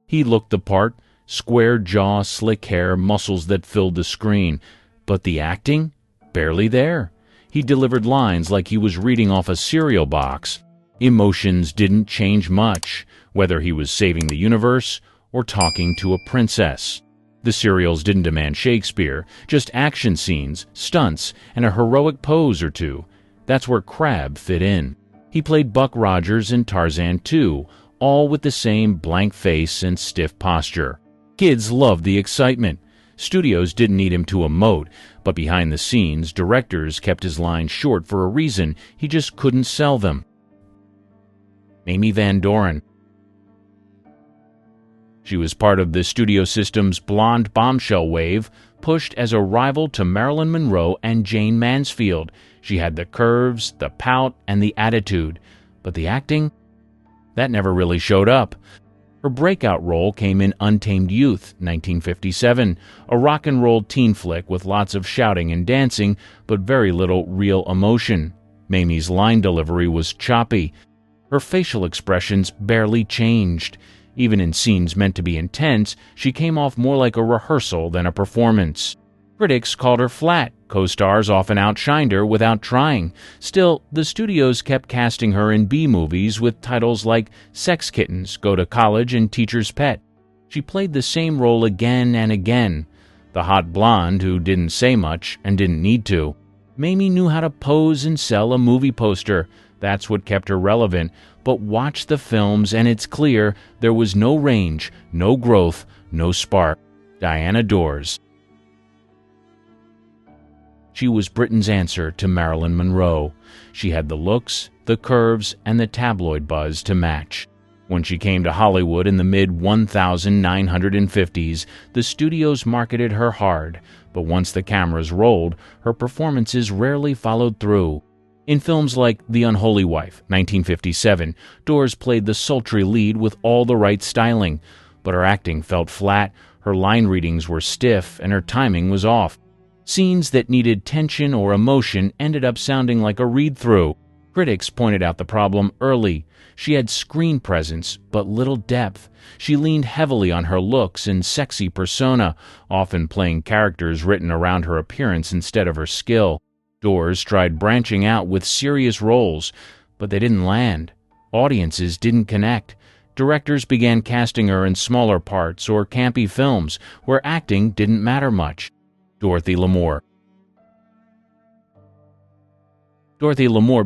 He looked the part, square jaw, slick hair, muscles that filled the screen. But the acting? Barely there. He delivered lines like he was reading off a cereal box. Emotions didn't change much, whether he was saving the universe or talking to a princess. The serials didn't demand Shakespeare, just action scenes, stunts, and a heroic pose or two. That's where Crabbe fit in. He played Buck Rogers in Tarzan 2, all with the same blank face and stiff posture. Kids loved the excitement. Studios didn't need him to emote, but behind the scenes, directors kept his lines short for a reason. He just couldn't sell them. Amy Van Doren. She was part of the studio system's blonde bombshell wave, pushed as a rival to Marilyn Monroe and Jane Mansfield. She had the curves, the pout, and the attitude. But the acting? That never really showed up. Her breakout role came in Untamed Youth, 1957, a rock and roll teen flick with lots of shouting and dancing, but very little real emotion. Mamie's line delivery was choppy. Her facial expressions barely changed. Even in scenes meant to be intense, she came off more like a rehearsal than a performance. Critics called her flat. Co-stars often outshined her without trying. Still, the studios kept casting her in B-movies with titles like Sex Kittens, Go to College, and Teacher's Pet. She played the same role again and again. The hot blonde who didn't say much and didn't need to. Mamie knew how to pose and sell a movie poster. That's what kept her relevant. But watch the films and it's clear there was no range, no growth, no spark. Diana Dors. She was Britain's answer to Marilyn Monroe. She had the looks, the curves, and the tabloid buzz to match. When she came to Hollywood in the mid-1950s, the studios marketed her hard, but once the cameras rolled, her performances rarely followed through. In films like The Unholy Wife, 1957, Doris played the sultry lead with all the right styling, but her acting felt flat, her line readings were stiff, and her timing was off. Scenes that needed tension or emotion ended up sounding like a read-through. Critics pointed out the problem early. She had screen presence, but little depth. She leaned heavily on her looks and sexy persona, often playing characters written around her appearance instead of her skill. Doris tried branching out with serious roles, but they didn't land. Audiences didn't connect. Directors began casting her in smaller parts or campy films where acting didn't matter much. Dorothy Lamour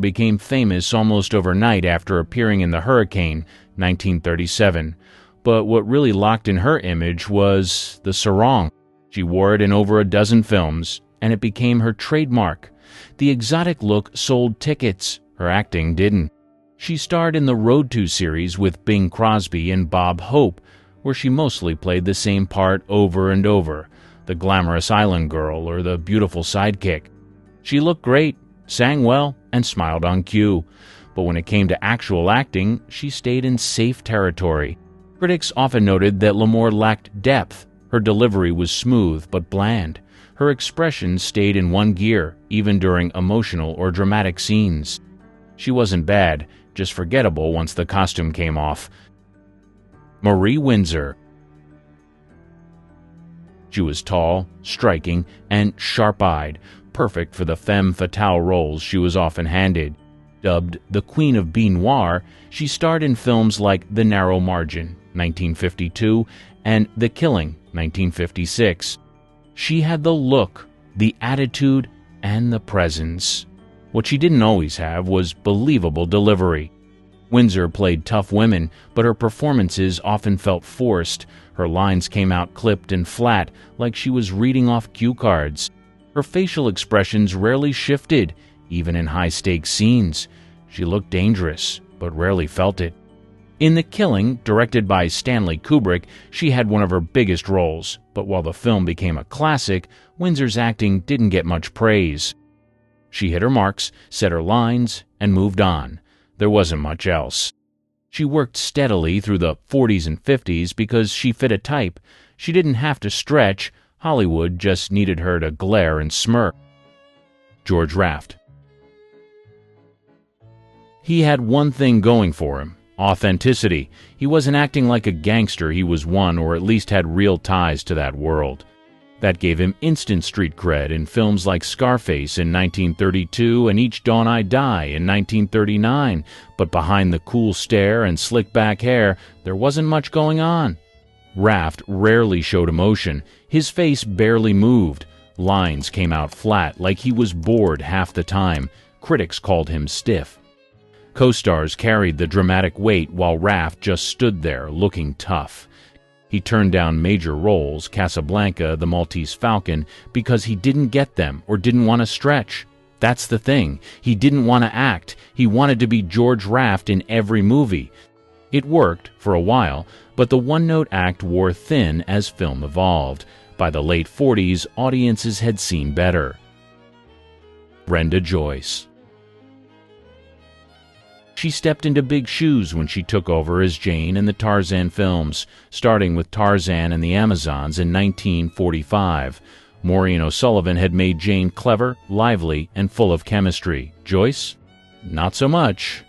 became famous almost overnight after appearing in The Hurricane, 1937. But what really locked in her image was the sarong. She wore it in over a dozen films, and it became her trademark. The exotic look sold tickets. Her acting didn't. She starred in the Road To series with Bing Crosby and Bob Hope, where she mostly played the same part over and over, the glamorous island girl or the beautiful sidekick. She looked great, sang well, and smiled on cue. But when it came to actual acting, she stayed in safe territory. Critics often noted that Lamour lacked depth. Her delivery was smooth but bland. Her expressions stayed in one gear, even during emotional or dramatic scenes. She wasn't bad, just forgettable once the costume came off. Marie Windsor. She was tall, striking, and sharp-eyed, perfect for the femme fatale roles she was often handed. Dubbed the Queen of Beau Noir, she starred in films like The Narrow Margin, 1952, and The Killing, 1956. She had the look, the attitude, and the presence. What she didn't always have was believable delivery. Windsor played tough women, but her performances often felt forced. Her lines came out clipped and flat, like she was reading off cue cards. Her facial expressions rarely shifted, even in high-stakes scenes. She looked dangerous, but rarely felt it. In The Killing, directed by Stanley Kubrick, she had one of her biggest roles, but while the film became a classic, Windsor's acting didn't get much praise. She hit her marks, said her lines, and moved on. There wasn't much else. She worked steadily through the 40s and 50s because she fit a type. She didn't have to stretch. Hollywood just needed her to glare and smirk. George Raft. He had one thing going for him: authenticity. He wasn't acting like a gangster. He was one, or at least had real ties to that world. That gave him instant street cred in films like Scarface in 1932 and Each Dawn I Die in 1939, but behind the cool stare and slick-back hair, there wasn't much going on. Raft rarely showed emotion. His face barely moved. Lines came out flat, like he was bored half the time. Critics called him stiff. Co-stars carried the dramatic weight while Raft just stood there, looking tough. He turned down major roles, Casablanca, The Maltese Falcon, because he didn't get them or didn't want to stretch. That's the thing. He didn't want to act. He wanted to be George Raft in every movie. It worked for a while, but the one-note act wore thin as film evolved. By the late 40s, audiences had seen better. Brenda Joyce. She stepped into big shoes when she took over as Jane in the Tarzan films, starting with Tarzan and the Amazons in 1945. Maureen O'Sullivan had made Jane clever, lively, and full of chemistry. Joyce? Not so much.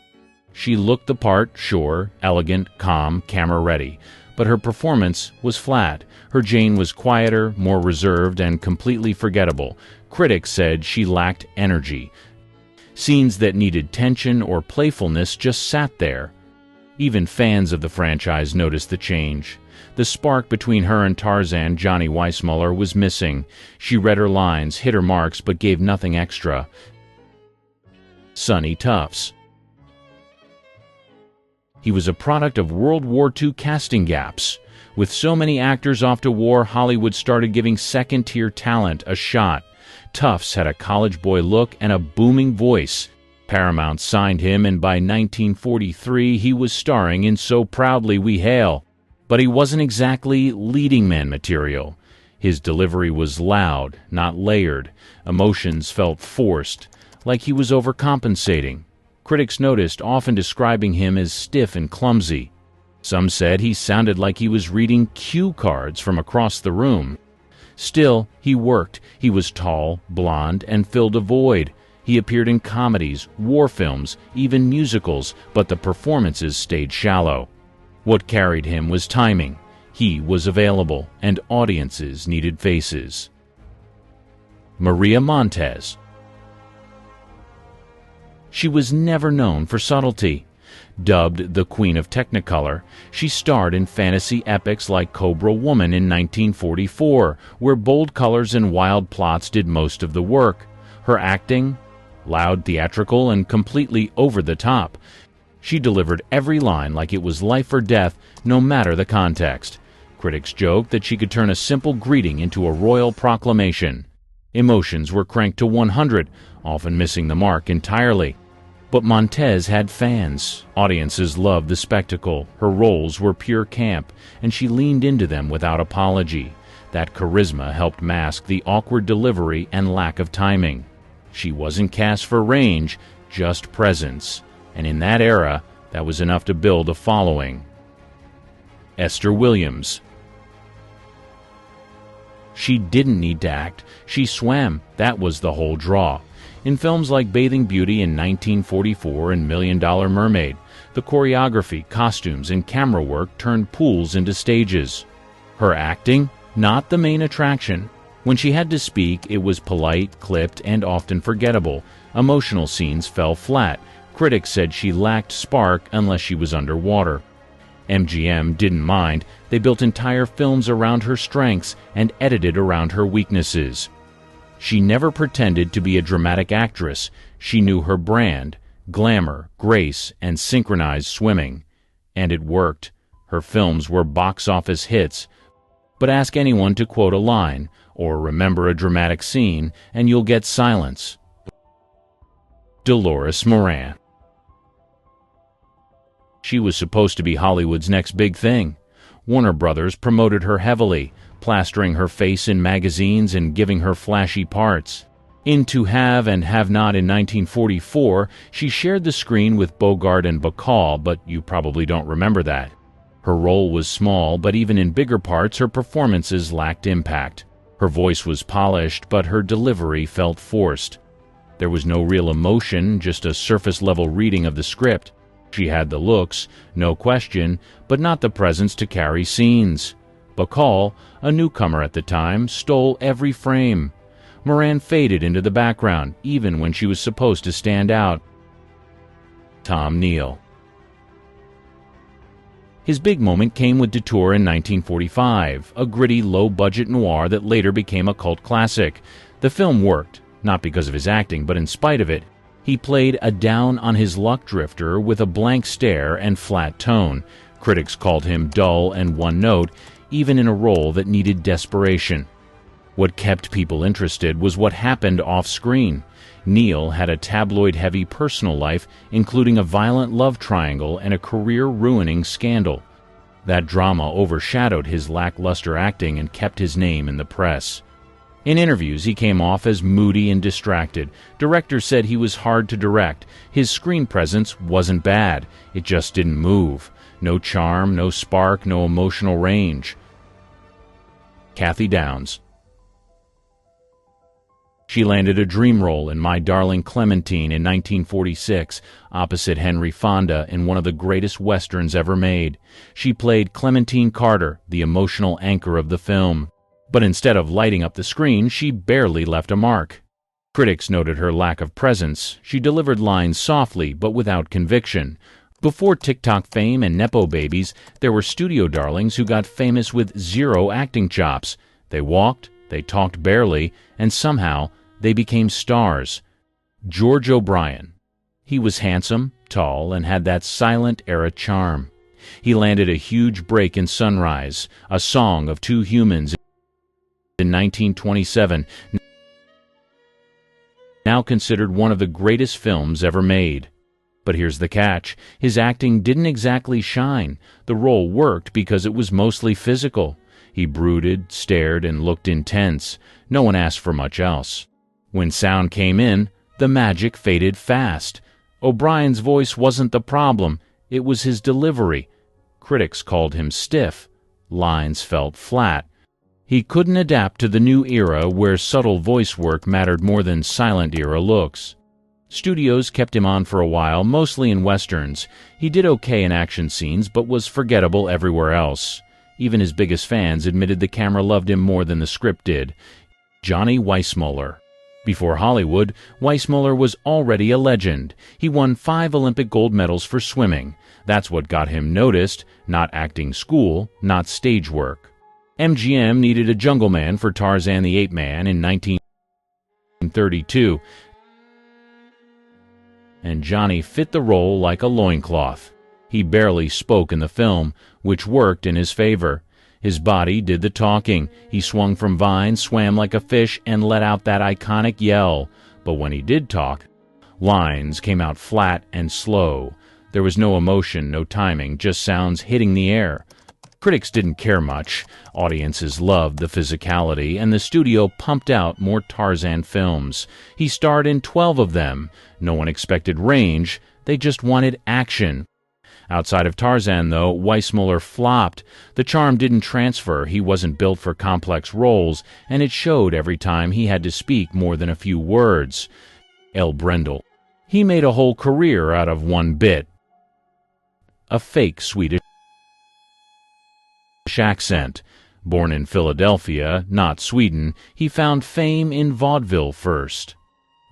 She looked the part, sure, elegant, calm, camera-ready, but her performance was flat. Her Jane was quieter, more reserved, and completely forgettable. Critics said she lacked energy. Scenes that needed tension or playfulness just sat there. Even fans of the franchise noticed the change. The spark between her and Tarzan, Johnny Weissmuller, was missing. She read her lines, hit her marks, but gave nothing extra. Sonny Tufts. He was a product of World War II casting gaps. With so many actors off to war, Hollywood started giving second-tier talent a shot. Tufts had a college boy look and a booming voice. Paramount signed him, and by 1943 he was starring in So Proudly We Hail. But he wasn't exactly leading man material. His delivery was loud, not layered. Emotions felt forced. like he was overcompensating. Critics noticed often describing him as stiff and clumsy. Some said he sounded like he was reading cue cards from across the room. Still, he worked. He was tall, blonde, and filled a void. He appeared in comedies, war films, even musicals, but the performances stayed shallow. What carried him was timing. He was available, and audiences needed faces. Maria Montez. She was never known for subtlety. Dubbed the Queen of Technicolor, she starred in fantasy epics like Cobra Woman in 1944, where bold colors and wild plots did most of the work. Her acting? Loud, theatrical, and completely over the top. She delivered every line like it was life or death, no matter the context. Critics joked that she could turn a simple greeting into a royal proclamation. Emotions were cranked to 100, often missing the mark entirely. But Montez had fans. Audiences loved the spectacle. Her roles were pure camp, and she leaned into them without apology. That charisma helped mask the awkward delivery and lack of timing. She wasn't cast for range, just presence. And in that era, that was enough to build a following. Esther Williams. She didn't need to act. She swam. That was the whole draw. In films like Bathing Beauty in 1944 and $1 Million Mermaid, the choreography, costumes, and camera work turned pools into stages. Her acting? Not the main attraction. When she had to speak, it was polite, clipped, and often forgettable. Emotional scenes fell flat. Critics said she lacked spark unless she was underwater. MGM didn't mind. They built entire films around her strengths and edited around her weaknesses. She never pretended to be a dramatic actress. She knew her brand, glamour, grace, and synchronized swimming. And it worked. Her films were box office hits. But ask anyone to quote a line or remember a dramatic scene, and you'll get silence. Dolores Moran. She was supposed to be Hollywood's next big thing. Warner Brothers promoted her heavily, plastering her face in magazines and giving her flashy parts. In To Have and Have Not in 1944, she shared the screen with Bogart and Bacall, but you probably don't remember that. Her role was small, but even in bigger parts, her performances lacked impact. Her voice was polished, but her delivery felt forced. There was no real emotion, just a surface-level reading of the script. She had the looks, no question, but not the presence to carry scenes. Bacall, a newcomer at the time, stole every frame. Moran faded into the background, even when she was supposed to stand out. Tom Neal. His big moment came with Detour in 1945, a gritty, low-budget noir that later became a cult classic. The film worked, not because of his acting, but in spite of it. He played a down-on-his-luck drifter with a blank stare and flat tone. Critics called him dull and one-note, even in a role that needed desperation. What kept people interested was what happened off-screen. Neal had a tabloid-heavy personal life, including a violent love triangle and a career-ruining scandal. That drama overshadowed his lackluster acting and kept his name in the press. In interviews, he came off as moody and distracted. Directors said he was hard to direct. His screen presence wasn't bad. It just didn't move. No charm, no spark, no emotional range. Kathy Downs. She landed a dream role in My Darling Clementine in 1946, opposite Henry Fonda in one of the greatest westerns ever made. She played Clementine Carter, the emotional anchor of the film. But instead of lighting up the screen, she barely left a mark. Critics noted her lack of presence. She delivered lines softly, but without conviction. Before TikTok fame and Nepo babies, there were studio darlings who got famous with zero acting chops. They walked, they talked barely, and somehow they became stars. George O'Brien. He was handsome, tall, and had that silent era charm. He landed a huge break in Sunrise, a song of two humans in 1927, now considered one of the greatest films ever made. But here's the catch. His acting didn't exactly shine. The role worked because it was mostly physical. He brooded, stared, and looked intense. No one asked for much else. When sound came in, The magic faded fast. O'Brien's voice wasn't the problem, it was his delivery. Critics called him stiff. Lines felt flat. He couldn't adapt to the new era where subtle voice work mattered more than silent-era looks. Studios kept him on for a while, mostly in westerns. He did okay in action scenes, but was forgettable everywhere else. Even his biggest fans admitted the camera loved him more than the script did. Johnny Weissmuller. Before Hollywood, Weissmuller was already a legend. He won 5 Olympic gold medals for swimming. That's what got him noticed, not acting school, not stage work. MGM needed a jungle man for Tarzan the Ape Man in 1932, and Johnny fit the role like a loincloth. He barely spoke in the film, which worked in his favor. His body did the talking. He swung from vines, swam like a fish, and let out that iconic yell. But when he did talk, lines came out flat and slow. There was no emotion, no timing, just sounds hitting the air. Critics didn't care much. Audiences loved the physicality, and the studio pumped out more Tarzan films. He starred in 12 of them. No one expected range. They just wanted action. Outside of Tarzan, though, Weissmuller flopped. The charm didn't transfer. He wasn't built for complex roles, and it showed every time he had to speak more than a few words. El Brendel. He made a whole career out of one bit. A fake Swedish accent. Born in Philadelphia, not Sweden, he found fame in vaudeville first.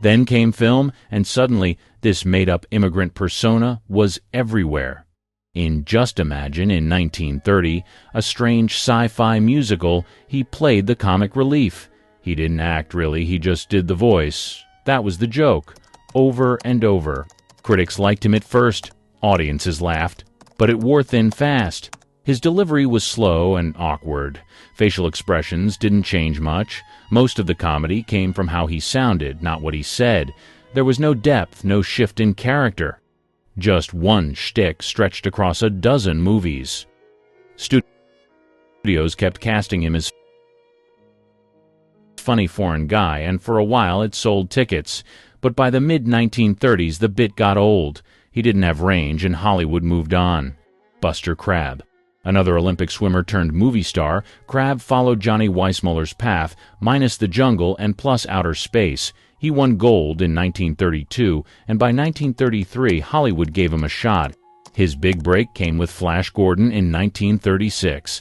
Then came film, and suddenly this made-up immigrant persona was everywhere. In Just Imagine in 1930, a strange sci-fi musical, he played the comic relief. He didn't act, really, he just did the voice. That was the joke. Over and over. Critics liked him at first. Audiences laughed. But it wore thin fast. His delivery was slow and awkward. Facial expressions didn't change much. Most of the comedy came from how he sounded, not what he said. There was no depth, no shift in character. Just one shtick stretched across a dozen movies. Studios kept casting him as funny foreign guy, and for a while it sold tickets. But by the mid-1930s, the bit got old. He didn't have range, and Hollywood moved on. Buster Crabbe. Another Olympic swimmer turned movie star, Crabbe followed Johnny Weissmuller's path, minus the jungle and plus outer space. He won gold in 1932, and by 1933 Hollywood gave him a shot. His big break came with Flash Gordon in 1936.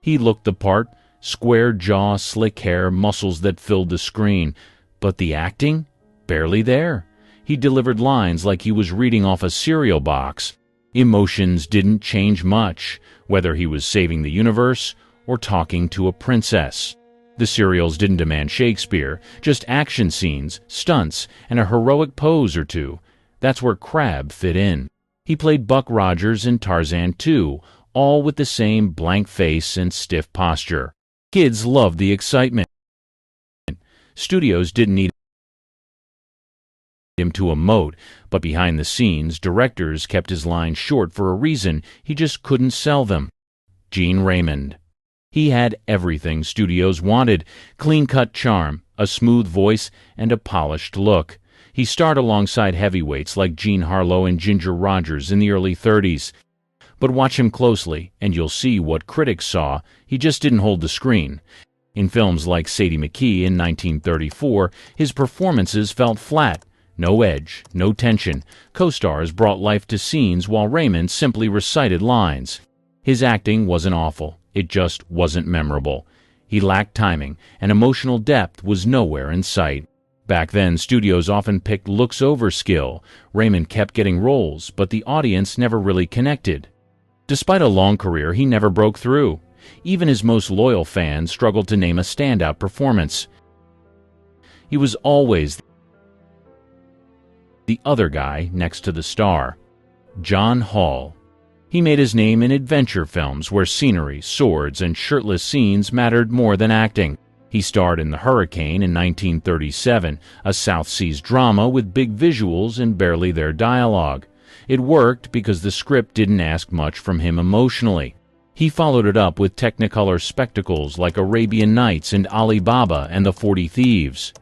He looked the part, square jaw, slick hair, muscles that filled the screen. But the acting? Barely there. He delivered lines like he was reading off a cereal box. Emotions didn't change much, whether he was saving the universe or talking to a princess. The serials didn't demand Shakespeare, just action scenes, stunts, and a heroic pose or two. That's where Crabbe fit in. He played Buck Rogers in Tarzan 2, all with the same blank face and stiff posture. Kids loved the excitement. Studios didn't need him to emote, but behind the scenes, directors kept his lines short for a reason. He just couldn't sell them. Gene Raymond. He had everything studios wanted: clean-cut charm, a smooth voice, and a polished look. He starred alongside heavyweights like Jean Harlow and Ginger Rogers in the early 30s. But watch him closely, and you'll see what critics saw. He just didn't hold the screen. In films like Sadie McKee in 1934, his performances felt flat. No edge, no tension. Co-stars brought life to scenes while Raymond simply recited lines. His acting wasn't awful. It just wasn't memorable. He lacked timing, and emotional depth was nowhere in sight. Back then, studios often picked looks over skill. Raymond kept getting roles, but the audience never really connected. Despite a long career, he never broke through. Even his most loyal fans struggled to name a standout performance. He was always the other guy next to the star. John Hall. He made his name in adventure films where scenery, swords, and shirtless scenes mattered more than acting. He starred in The Hurricane in 1937, a South Seas drama with big visuals and barely their dialogue. It worked because the script didn't ask much from him emotionally. He followed it up with Technicolor spectacles like Arabian Nights and Ali Baba and the 40 Thieves.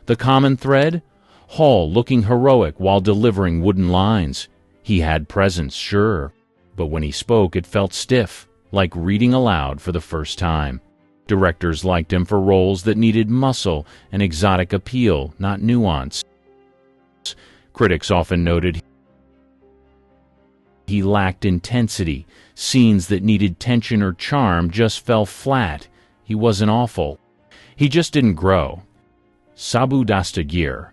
The common thread? Hall looking heroic while delivering wooden lines. He had presence, sure, but when he spoke it felt stiff, like reading aloud for the first time. Directors liked him for roles that needed muscle and exotic appeal, not nuance. Critics often noted he lacked intensity. Scenes that needed tension or charm just fell flat. He wasn't awful. He just didn't grow. Sabu Dastagir.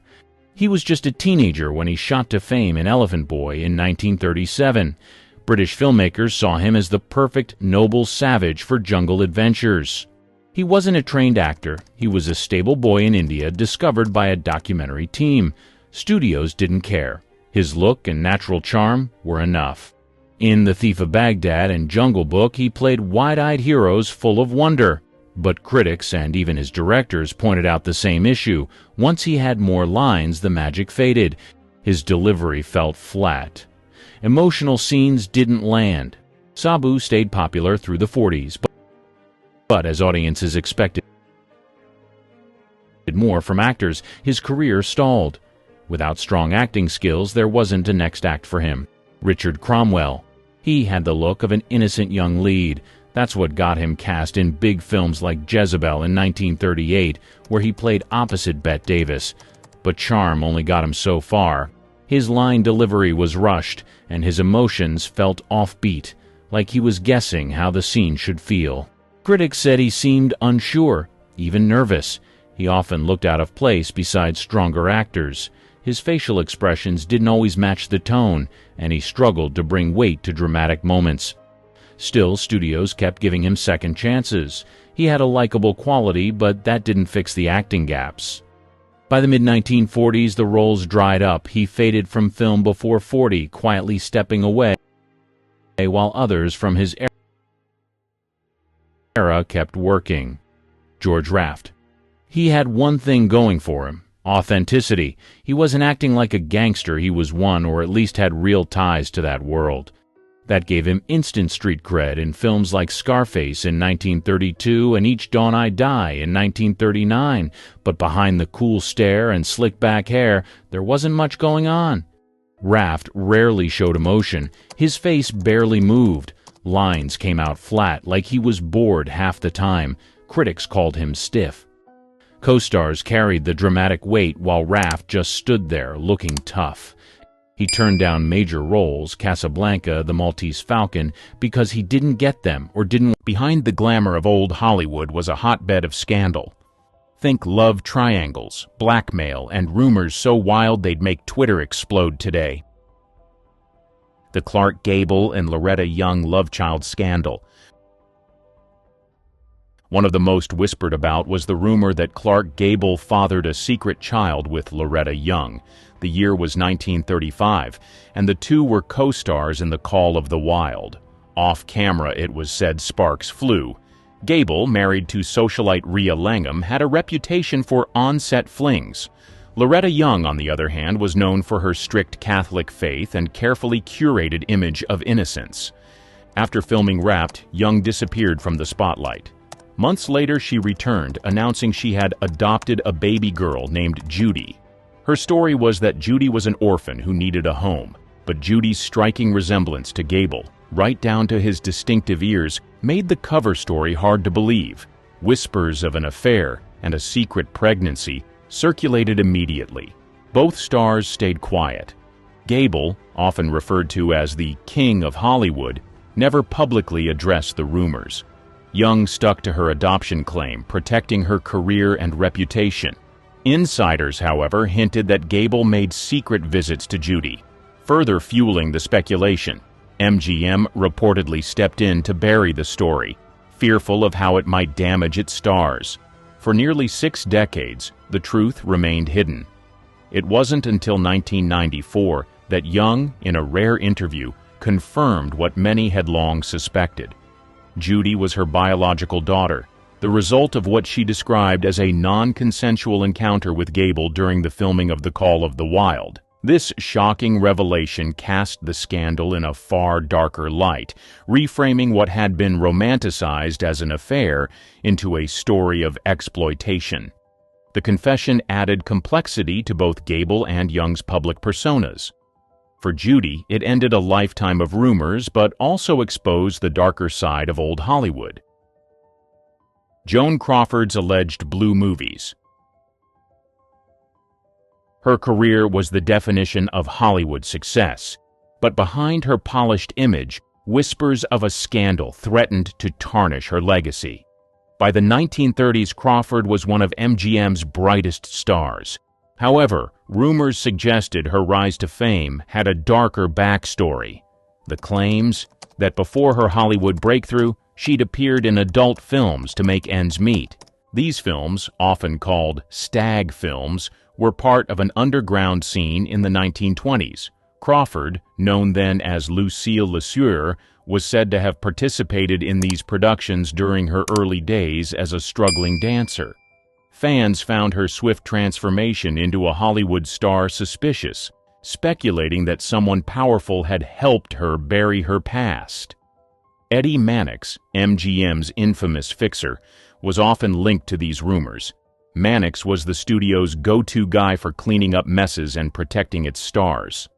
He was just a teenager when he shot to fame in Elephant Boy in 1937. British filmmakers saw him as the perfect noble savage for jungle adventures. He wasn't a trained actor. He was a stable boy in India discovered by a documentary team. Studios didn't care. His look and natural charm were enough. In The Thief of Baghdad and Jungle Book, he played wide-eyed heroes full of wonder. But critics and even his directors pointed out the same issue. Once he had more lines, the magic faded. His delivery felt flat. Emotional scenes didn't land. Sabu stayed popular through the 40s, but as audiences expected more from actors, his career stalled. Without strong acting skills, there wasn't a next act for him. Richard Cromwell. He had the look of an innocent young lead. That's what got him cast in big films like Jezebel in 1938, where he played opposite Bette Davis. But charm only got him so far. His line delivery was rushed, and his emotions felt offbeat, like he was guessing how the scene should feel. Critics said he seemed unsure, even nervous. He often looked out of place beside stronger actors. His facial expressions didn't always match the tone, and he struggled to bring weight to dramatic moments. Still, studios kept giving him second chances. He had a likable quality, but that didn't fix the acting gaps. By the mid-1940s, the roles dried up. He faded from film before 40, quietly stepping away, while others from his era kept working. George Raft. He had one thing going for him: authenticity. He wasn't acting like a gangster. He was one, or at least had real ties to that world. That gave him instant street cred in films like Scarface in 1932 and Each Dawn I Die in 1939, but behind the cool stare and slick-back hair, there wasn't much going on. Raft rarely showed emotion. His face barely moved. Lines came out flat, like he was bored half the time. Critics called him stiff. Co-stars carried the dramatic weight while Raft just stood there, looking tough. He turned down major roles, Casablanca, The Maltese Falcon, because he didn't get them or didn't. Behind the glamour of old Hollywood was a hotbed of scandal. Think love triangles, blackmail, and rumors so wild they'd make Twitter explode today. The Clark Gable and Loretta Young love child scandal. One of the most whispered about was the rumor that Clark Gable fathered a secret child with Loretta Young. The year was 1935, and the two were co-stars in The Call of the Wild. Off-camera, it was said sparks flew. Gable, married to socialite Rhea Langham, had a reputation for on-set flings. Loretta Young, on the other hand, was known for her strict Catholic faith and carefully curated image of innocence. After filming Wrapped, Young disappeared from the spotlight. Months later, she returned, announcing she had adopted a baby girl named Judy. Her story was that Judy was an orphan who needed a home, but Judy's striking resemblance to Gable, right down to his distinctive ears, made the cover story hard to believe. Whispers of an affair and a secret pregnancy circulated immediately. Both stars stayed quiet. Gable, often referred to as the King of Hollywood, never publicly addressed the rumors. Young stuck to her adoption claim, protecting her career and reputation. Insiders, however, hinted that Gable made secret visits to Judy, further fueling the speculation. MGM reportedly stepped in to bury the story, fearful of how it might damage its stars. For nearly 6 decades, the truth remained hidden. It wasn't until 1994 that Young, in a rare interview, confirmed what many had long suspected. Judy was her biological daughter, the result of what she described as a non-consensual encounter with Gable during the filming of The Call of the Wild. This shocking revelation cast the scandal in a far darker light, reframing what had been romanticized as an affair into a story of exploitation. The confession added complexity to both Gable and Young's public personas. For Judy, it ended a lifetime of rumors, but also exposed the darker side of old Hollywood. Joan Crawford's alleged blue movies. Her career was the definition of Hollywood success, but behind her polished image, whispers of a scandal threatened to tarnish her legacy. By the 1930s, Crawford was one of MGM's brightest stars. However, rumors suggested her rise to fame had a darker backstory. The claims that before her Hollywood breakthrough, she'd appeared in adult films to make ends meet. These films, often called stag films, were part of an underground scene in the 1920s. Crawford, known then as Lucille LeSueur, was said to have participated in these productions during her early days as a struggling dancer. Fans found her swift transformation into a Hollywood star suspicious, speculating that someone powerful had helped her bury her past. Eddie Mannix, MGM's infamous fixer, was often linked to these rumors. Mannix was the studio's go-to guy for cleaning up messes and protecting its stars.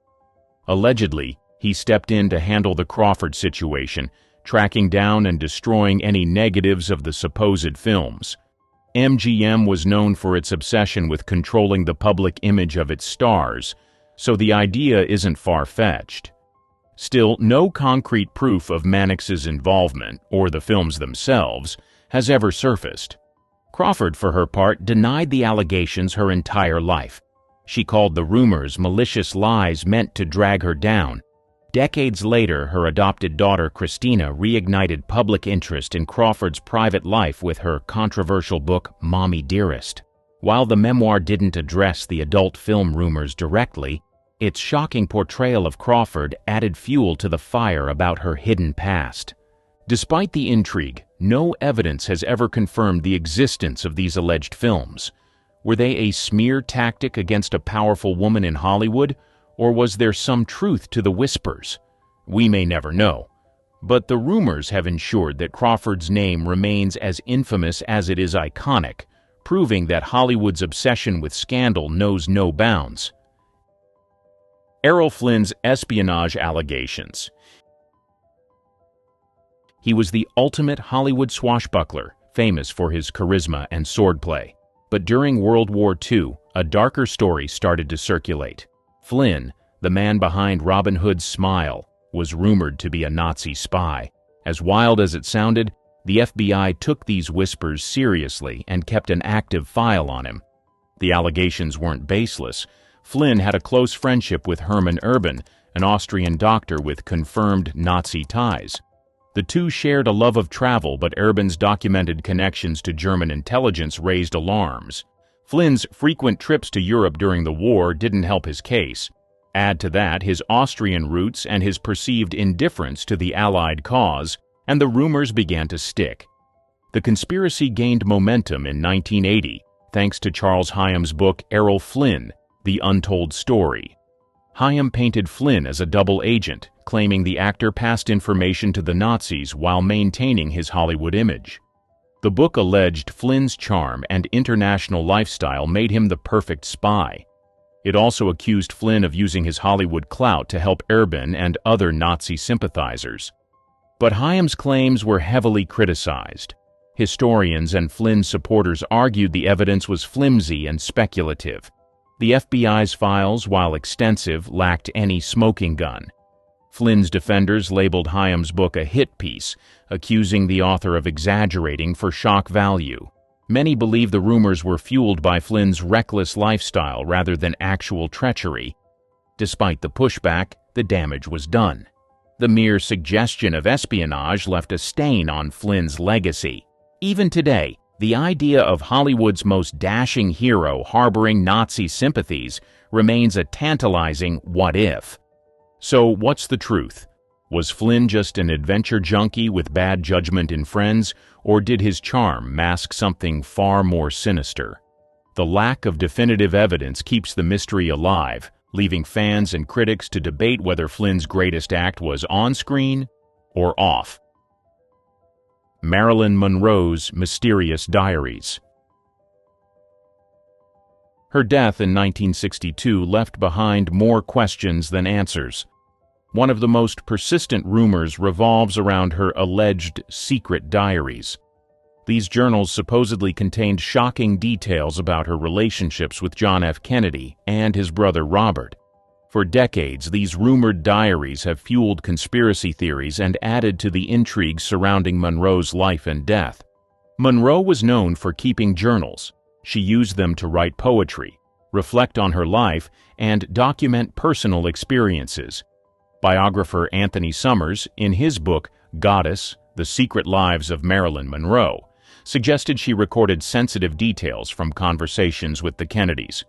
Allegedly, he stepped in to handle the Crawford situation, tracking down and destroying any negatives of the supposed films. MGM was known for its obsession with controlling the public image of its stars, so the idea isn't far-fetched. Still, no concrete proof of Mannix's involvement, or the films themselves, has ever surfaced. Crawford, for her part, denied the allegations her entire life. She called the rumors malicious lies meant to drag her down. Decades later, her adopted daughter Christina reignited public interest in Crawford's private life with her controversial book, Mommy Dearest. While the memoir didn't address the adult film rumors directly, its shocking portrayal of Crawford added fuel to the fire about her hidden past. Despite the intrigue, no evidence has ever confirmed the existence of these alleged films. Were they a smear tactic against a powerful woman in Hollywood, or was there some truth to the whispers? We may never know. But the rumors have ensured that Crawford's name remains as infamous as it is iconic, proving that Hollywood's obsession with scandal knows no bounds. Errol Flynn's espionage allegations. He was the ultimate Hollywood swashbuckler, famous for his charisma and swordplay. But during World War II, a darker story started to circulate. Flynn, the man behind Robin Hood's smile, was rumored to be a Nazi spy. As wild as it sounded, the FBI took these whispers seriously and kept an active file on him. The allegations weren't baseless. Flynn had a close friendship with Hermann Urban, an Austrian doctor with confirmed Nazi ties. The two shared a love of travel, but Urban's documented connections to German intelligence raised alarms. Flynn's frequent trips to Europe during the war didn't help his case. Add to that his Austrian roots and his perceived indifference to the Allied cause, and the rumors began to stick. The conspiracy gained momentum in 1980, thanks to Charles Hyam's book Errol Flynn, The Untold Story. Hyam painted Flynn as a double agent, claiming the actor passed information to the Nazis while maintaining his Hollywood image. The book alleged Flynn's charm and international lifestyle made him the perfect spy. It also accused Flynn of using his Hollywood clout to help Urban and other Nazi sympathizers. But Hyam's claims were heavily criticized. Historians and Flynn supporters argued the evidence was flimsy and speculative. The FBI's files, while extensive, lacked any smoking gun. Flynn's defenders labeled Hyam's book a hit piece, accusing the author of exaggerating for shock value. Many believe the rumors were fueled by Flynn's reckless lifestyle rather than actual treachery. Despite the pushback, the damage was done. The mere suggestion of espionage left a stain on Flynn's legacy. Even today, the idea of Hollywood's most dashing hero harboring Nazi sympathies remains a tantalizing what if. So what's the truth? Was Flynn just an adventure junkie with bad judgment in friends, or did his charm mask something far more sinister? The lack of definitive evidence keeps the mystery alive, leaving fans and critics to debate whether Flynn's greatest act was on-screen or off. Marilyn Monroe's Mysterious Diaries. Her death in 1962 left behind more questions than answers. One of the most persistent rumors revolves around her alleged secret diaries. These journals supposedly contained shocking details about her relationships with John F. Kennedy and his brother Robert. For decades, these rumored diaries have fueled conspiracy theories and added to the intrigue surrounding Monroe's life and death. Monroe was known for keeping journals. She used them to write poetry, reflect on her life, and document personal experiences. Biographer Anthony Summers, in his book Goddess: The Secret Lives of Marilyn Monroe, suggested she recorded sensitive details from conversations with the Kennedys.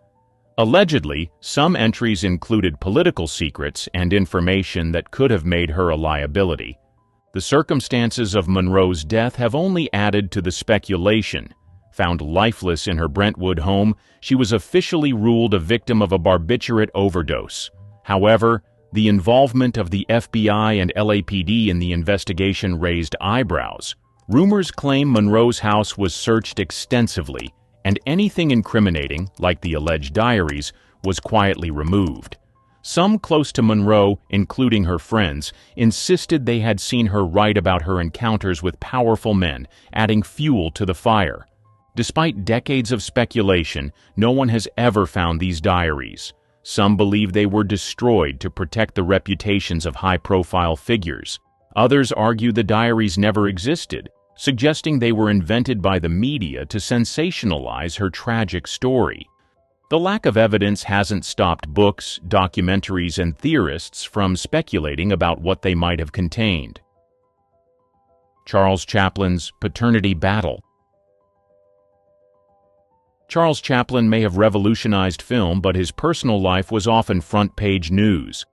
Allegedly, some entries included political secrets and information that could have made her a liability. The circumstances of Monroe's death have only added to the speculation. Found lifeless in her Brentwood home, she was officially ruled a victim of a barbiturate overdose. However, the involvement of the FBI and LAPD in the investigation raised eyebrows. Rumors claim Monroe's house was searched extensively, and anything incriminating, like the alleged diaries, was quietly removed. Some close to Monroe, including her friends, insisted they had seen her write about her encounters with powerful men, adding fuel to the fire. Despite decades of speculation, no one has ever found these diaries. Some believe they were destroyed to protect the reputations of high-profile figures. Others argue the diaries never existed, suggesting they were invented by the media to sensationalize her tragic story. The lack of evidence hasn't stopped books, documentaries, and theorists from speculating about what they might have contained. Charles Chaplin's paternity battle. Charles Chaplin may have revolutionized film, but his personal life was often front-page news.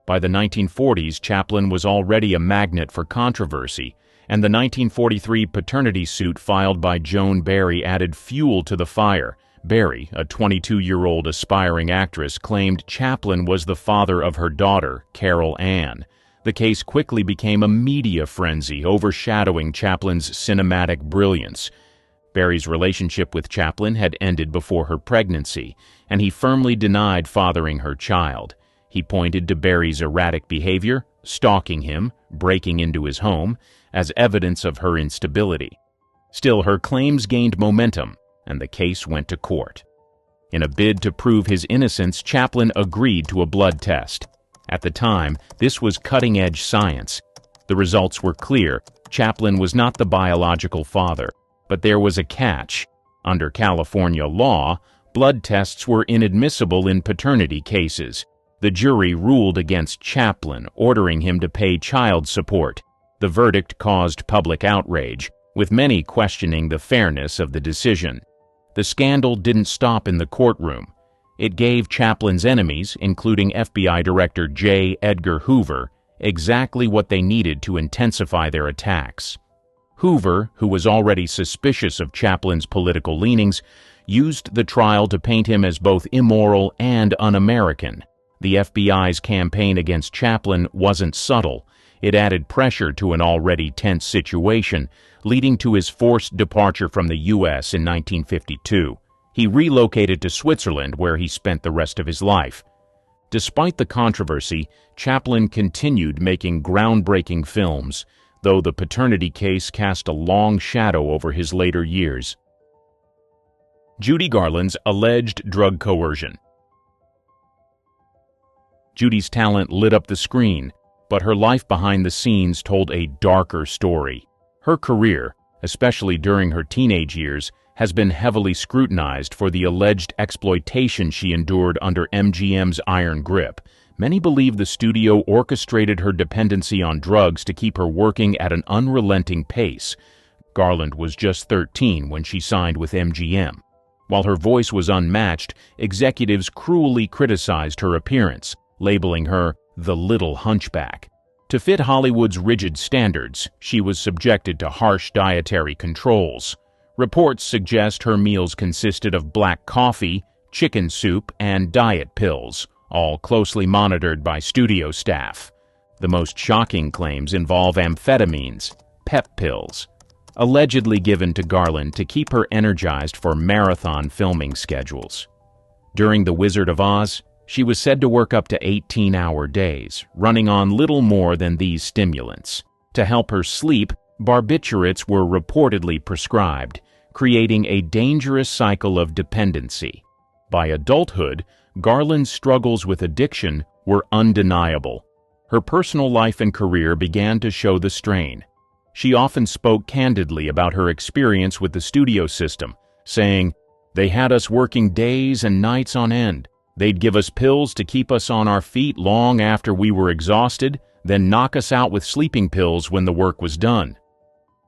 By the 1940s, Chaplin was already a magnet for controversy, and the 1943 paternity suit filed by Joan Barry added fuel to the fire. Barry, a 22-year-old aspiring actress, claimed Chaplin was the father of her daughter, Carol Ann. The case quickly became a media frenzy, overshadowing Chaplin's cinematic brilliance. Barry's relationship with Chaplin had ended before her pregnancy, and he firmly denied fathering her child. He pointed to Barry's erratic behavior, stalking him, breaking into his home, as evidence of her instability. Still, her claims gained momentum, and the case went to court. In a bid to prove his innocence, Chaplin agreed to a blood test. At the time, this was cutting-edge science. The results were clear. Chaplin was not the biological father. But there was a catch. Under California law, blood tests were inadmissible in paternity cases. The jury ruled against Chaplin, ordering him to pay child support. The verdict caused public outrage, with many questioning the fairness of the decision. The scandal didn't stop in the courtroom. It gave Chaplin's enemies, including FBI Director J. Edgar Hoover, exactly what they needed to intensify their attacks. Hoover, who was already suspicious of Chaplin's political leanings, used the trial to paint him as both immoral and un-American. The FBI's campaign against Chaplin wasn't subtle. It added pressure to an already tense situation, leading to his forced departure from the U.S. in 1952. He relocated to Switzerland, where he spent the rest of his life. Despite the controversy, Chaplin continued making groundbreaking films, though the paternity case cast a long shadow over his later years. Judy Garland's alleged drug coercion. Judy's talent lit up the screen, but her life behind the scenes told a darker story. Her career, especially during her teenage years, has been heavily scrutinized for the alleged exploitation she endured under MGM's iron grip. Many believe the studio orchestrated her dependency on drugs to keep her working at an unrelenting pace. Garland was just 13 when she signed with MGM. While her voice was unmatched, executives cruelly criticized her appearance, labeling her the Little Hunchback. To fit Hollywood's rigid standards, she was subjected to harsh dietary controls. Reports suggest her meals consisted of black coffee, chicken soup, and diet pills, all closely monitored by studio staff. The most shocking claims involve amphetamines, pep pills, allegedly given to Garland to keep her energized for marathon filming schedules. During The Wizard of Oz, she was said to work up to 18-hour days, running on little more than these stimulants. To help her sleep, barbiturates were reportedly prescribed, creating a dangerous cycle of dependency. By adulthood, Garland's struggles with addiction were undeniable. Her personal life and career began to show the strain. She often spoke candidly about her experience with the studio system, saying, "They had us working days and nights on end. They'd give us pills to keep us on our feet long after we were exhausted, then knock us out with sleeping pills when the work was done."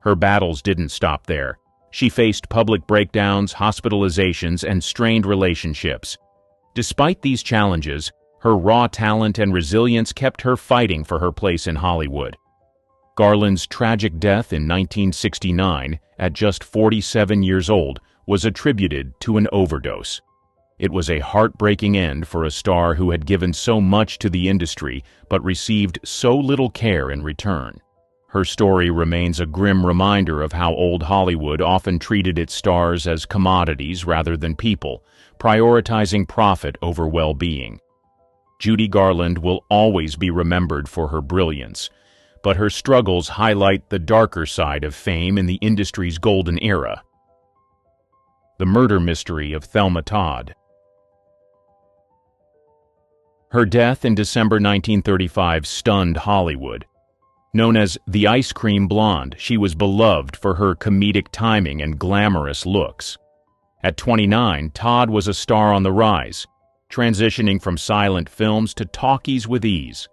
Her battles didn't stop there. She faced public breakdowns, hospitalizations, and strained relationships. Despite these challenges, her raw talent and resilience kept her fighting for her place in Hollywood. Garland's tragic death in 1969, at just 47 years old, was attributed to an overdose. It was a heartbreaking end for a star who had given so much to the industry but received so little care in return. Her story remains a grim reminder of how old Hollywood often treated its stars as commodities rather than people, prioritizing profit over well-being. Judy Garland will always be remembered for her brilliance, but her struggles highlight the darker side of fame in the industry's golden era. The murder mystery of Thelma Todd. Her death in December 1935 stunned Hollywood. Known as the Ice Cream Blonde, she was beloved for her comedic timing and glamorous looks. At 29, Todd was a star on the rise, transitioning from silent films to talkies with ease.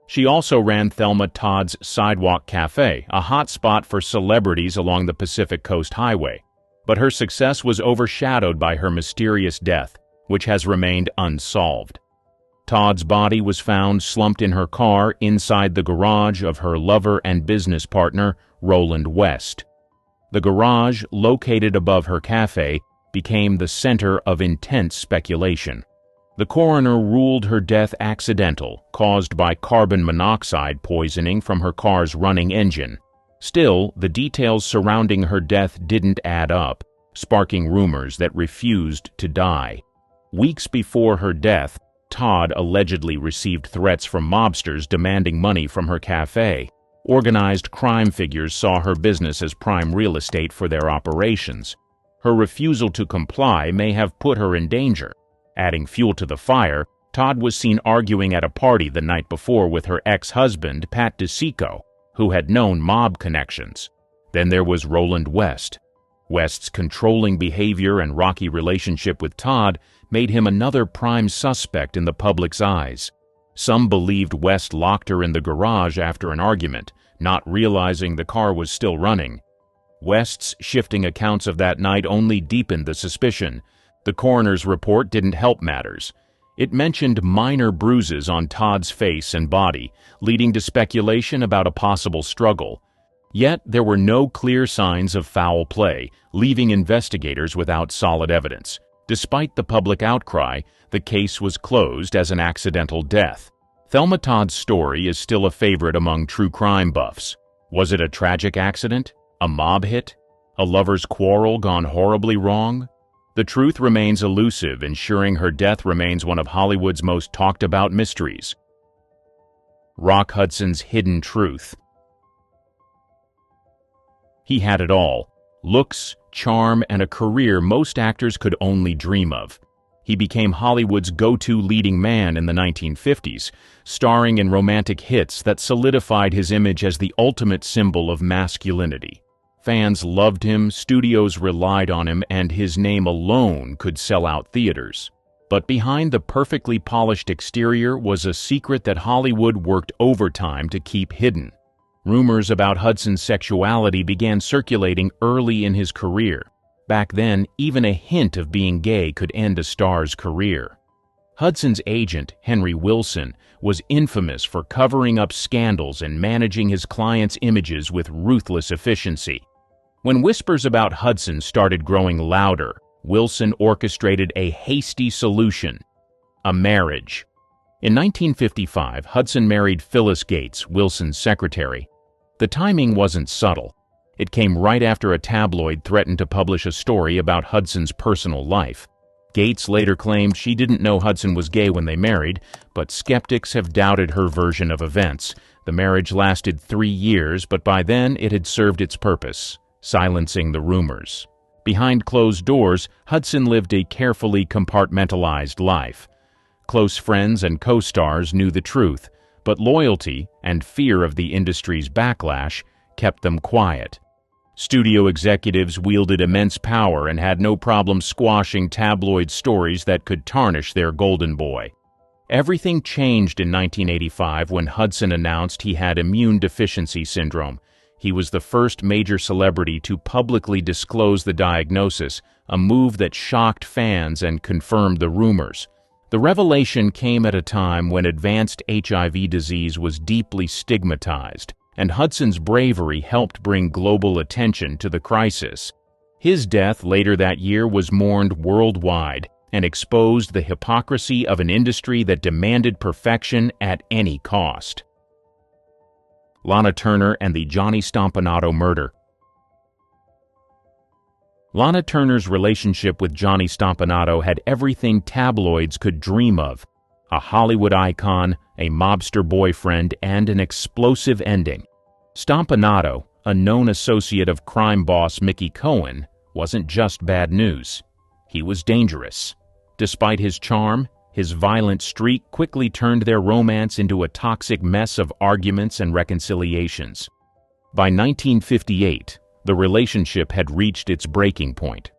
She also ran Thelma Todd's Sidewalk Cafe, a hot spot for celebrities along the Pacific Coast Highway. But her success was overshadowed by her mysterious death, which has remained unsolved. Todd's body was found slumped in her car inside the garage of her lover and business partner, Roland West. The garage, located above her cafe, became the center of intense speculation. The coroner ruled her death accidental, caused by carbon monoxide poisoning from her car's running engine. Still, the details surrounding her death didn't add up, sparking rumors that refused to die. Weeks before her death, Todd allegedly received threats from mobsters demanding money from her cafe. Organized crime figures saw her business as prime real estate for their operations. Her refusal to comply may have put her in danger. Adding fuel to the fire, Todd was seen arguing at a party the night before with her ex-husband, Pat DeSico, who had known mob connections. Then there was Roland West. West's controlling behavior and rocky relationship with Todd made him another prime suspect in the public's eyes. Some believed West locked her in the garage after an argument, not realizing the car was still running. West's shifting accounts of that night only deepened the suspicion. The coroner's report didn't help matters. It mentioned minor bruises on Todd's face and body, leading to speculation about a possible struggle. Yet there were no clear signs of foul play, leaving investigators without solid evidence. Despite the public outcry, the case was closed as an accidental death. Thelma Todd's story is still a favorite among true crime buffs. Was it a tragic accident? A mob hit? A lover's quarrel gone horribly wrong? The truth remains elusive, ensuring her death remains one of Hollywood's most talked-about mysteries. Rock Hudson's hidden truth. He had it all: looks, charm, and a career most actors could only dream of. He became Hollywood's go-to leading man in the 1950s, starring in romantic hits that solidified his image as the ultimate symbol of masculinity. Fans loved him, studios relied on him, and his name alone could sell out theaters. But behind the perfectly polished exterior was a secret that Hollywood worked overtime to keep hidden. Rumors about Hudson's sexuality began circulating early in his career. Back then, even a hint of being gay could end a star's career. Hudson's agent, Henry Wilson, was infamous for covering up scandals and managing his clients' images with ruthless efficiency. When whispers about Hudson started growing louder, Wilson orchestrated a hasty solution: a marriage. In 1955, Hudson married Phyllis Gates, Wilson's secretary. The timing wasn't subtle. It came right after a tabloid threatened to publish a story about Hudson's personal life. Gates later claimed she didn't know Hudson was gay when they married, but skeptics have doubted her version of events. The marriage lasted 3 years, but by then it had served its purpose, silencing the rumors. Behind closed doors, Hudson lived a carefully compartmentalized life. Close friends and co-stars knew the truth, but loyalty and fear of the industry's backlash kept them quiet. Studio executives wielded immense power and had no problem squashing tabloid stories that could tarnish their golden boy. Everything changed in 1985 when Hudson announced he had immune deficiency syndrome. He was the first major celebrity to publicly disclose the diagnosis, a move that shocked fans and confirmed the rumors. The revelation came at a time when advanced HIV disease was deeply stigmatized, and Hudson's bravery helped bring global attention to the crisis. His death later that year was mourned worldwide and exposed the hypocrisy of an industry that demanded perfection at any cost. Lana Turner and the Johnny Stompanato murder. Lana Turner's relationship with Johnny Stompanato had everything tabloids could dream of: a Hollywood icon, a mobster boyfriend, and an explosive ending. Stompanato, a known associate of crime boss Mickey Cohen, wasn't just bad news. He was dangerous. Despite his charm, his violent streak quickly turned their romance into a toxic mess of arguments and reconciliations. By 1958, the relationship had reached its breaking point.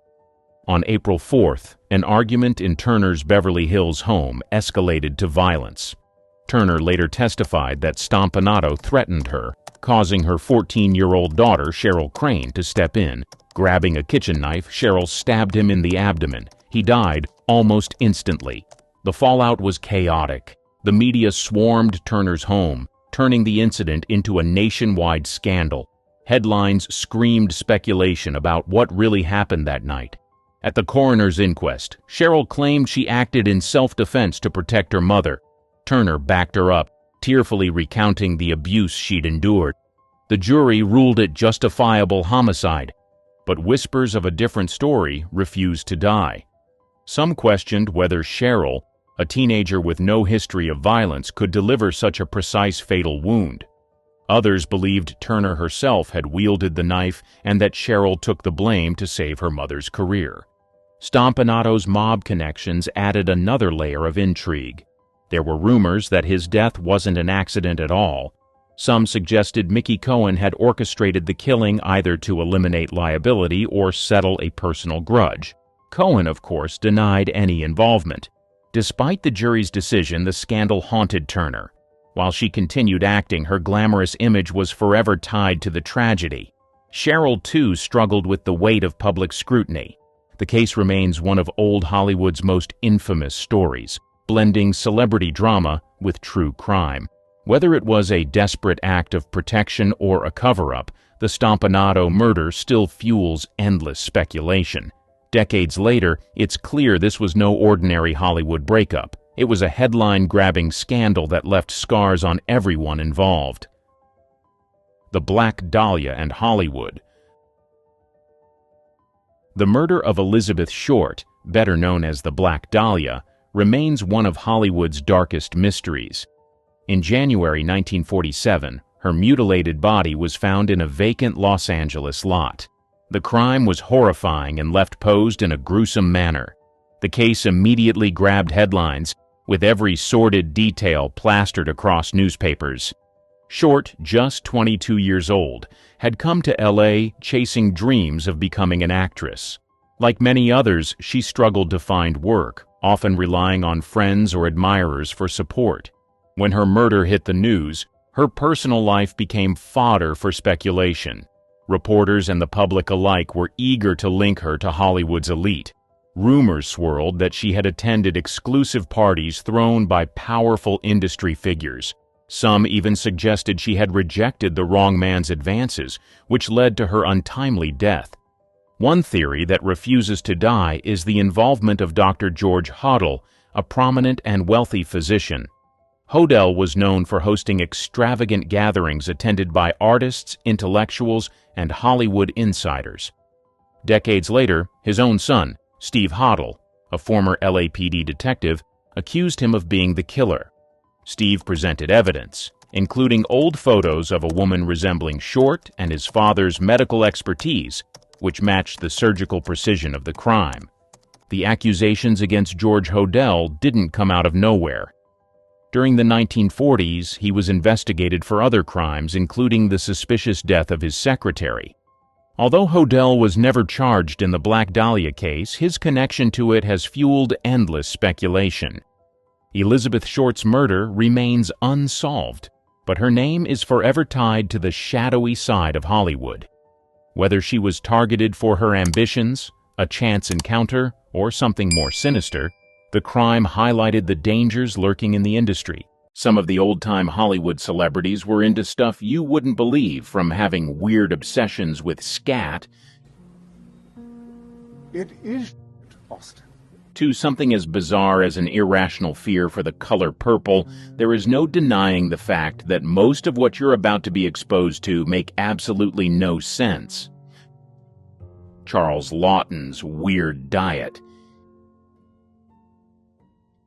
On April 4th, an argument in Turner's Beverly Hills home escalated to violence. Turner later testified that Stompanato threatened her, causing her 14-year-old daughter, Cheryl Crane, to step in. Grabbing a kitchen knife, Cheryl stabbed him in the abdomen. He died almost instantly. The fallout was chaotic. The media swarmed Turner's home, turning the incident into a nationwide scandal. Headlines screamed speculation about what really happened that night. At the coroner's inquest, Cheryl claimed she acted in self-defense to protect her mother. Turner backed her up, tearfully recounting the abuse she'd endured. The jury ruled it justifiable homicide, but whispers of a different story refused to die. Some questioned whether Cheryl, a teenager with no history of violence, could deliver such a precise fatal wound. Others believed Turner herself had wielded the knife and that Cheryl took the blame to save her mother's career. Stompanato's mob connections added another layer of intrigue. There were rumors that his death wasn't an accident at all. Some suggested Mickey Cohen had orchestrated the killing either to eliminate liability or settle a personal grudge. Cohen, of course, denied any involvement. Despite the jury's decision, the scandal haunted Turner. While she continued acting, her glamorous image was forever tied to the tragedy. Cheryl, too, struggled with the weight of public scrutiny. The case remains one of old Hollywood's most infamous stories, blending celebrity drama with true crime. Whether it was a desperate act of protection or a cover-up, the Stompanato murder still fuels endless speculation. Decades later, it's clear this was no ordinary Hollywood breakup. It was a headline-grabbing scandal that left scars on everyone involved. The Black Dahlia and Hollywood. The murder of Elizabeth Short, better known as the Black Dahlia, remains one of Hollywood's darkest mysteries. In January 1947, her mutilated body was found in a vacant Los Angeles lot. The crime was horrifying and left posed in a gruesome manner. The case immediately grabbed headlines, with every sordid detail plastered across newspapers. Short, just 22 years old, had come to L.A. chasing dreams of becoming an actress. Like many others, she struggled to find work, often relying on friends or admirers for support. When her murder hit the news, her personal life became fodder for speculation. Reporters and the public alike were eager to link her to Hollywood's elite. Rumors swirled that she had attended exclusive parties thrown by powerful industry figures. Some even suggested she had rejected the wrong man's advances, which led to her untimely death. One theory that refuses to die is the involvement of Dr. George Hodel, a prominent and wealthy physician. Hodel was known for hosting extravagant gatherings attended by artists, intellectuals, and Hollywood insiders. Decades later, his own son, Steve Hodel, a former LAPD detective, accused him of being the killer. Steve presented evidence, including old photos of a woman resembling Short and his father's medical expertise, which matched the surgical precision of the crime. The accusations against George Hodel didn't come out of nowhere. During the 1940s, he was investigated for other crimes, including the suspicious death of his secretary. Although Hodel was never charged in the Black Dahlia case, his connection to it has fueled endless speculation. Elizabeth Short's murder remains unsolved, but her name is forever tied to the shadowy side of Hollywood. Whether she was targeted for her ambitions, a chance encounter, or something more sinister, the crime highlighted the dangers lurking in the industry. Some of the old-time Hollywood celebrities were into stuff you wouldn't believe, from having weird obsessions with scat It is Austin. to something as bizarre as an irrational fear for the color purple. There is no denying the fact that most of what you're about to be exposed to make absolutely no sense. Charles Laughton's weird diet.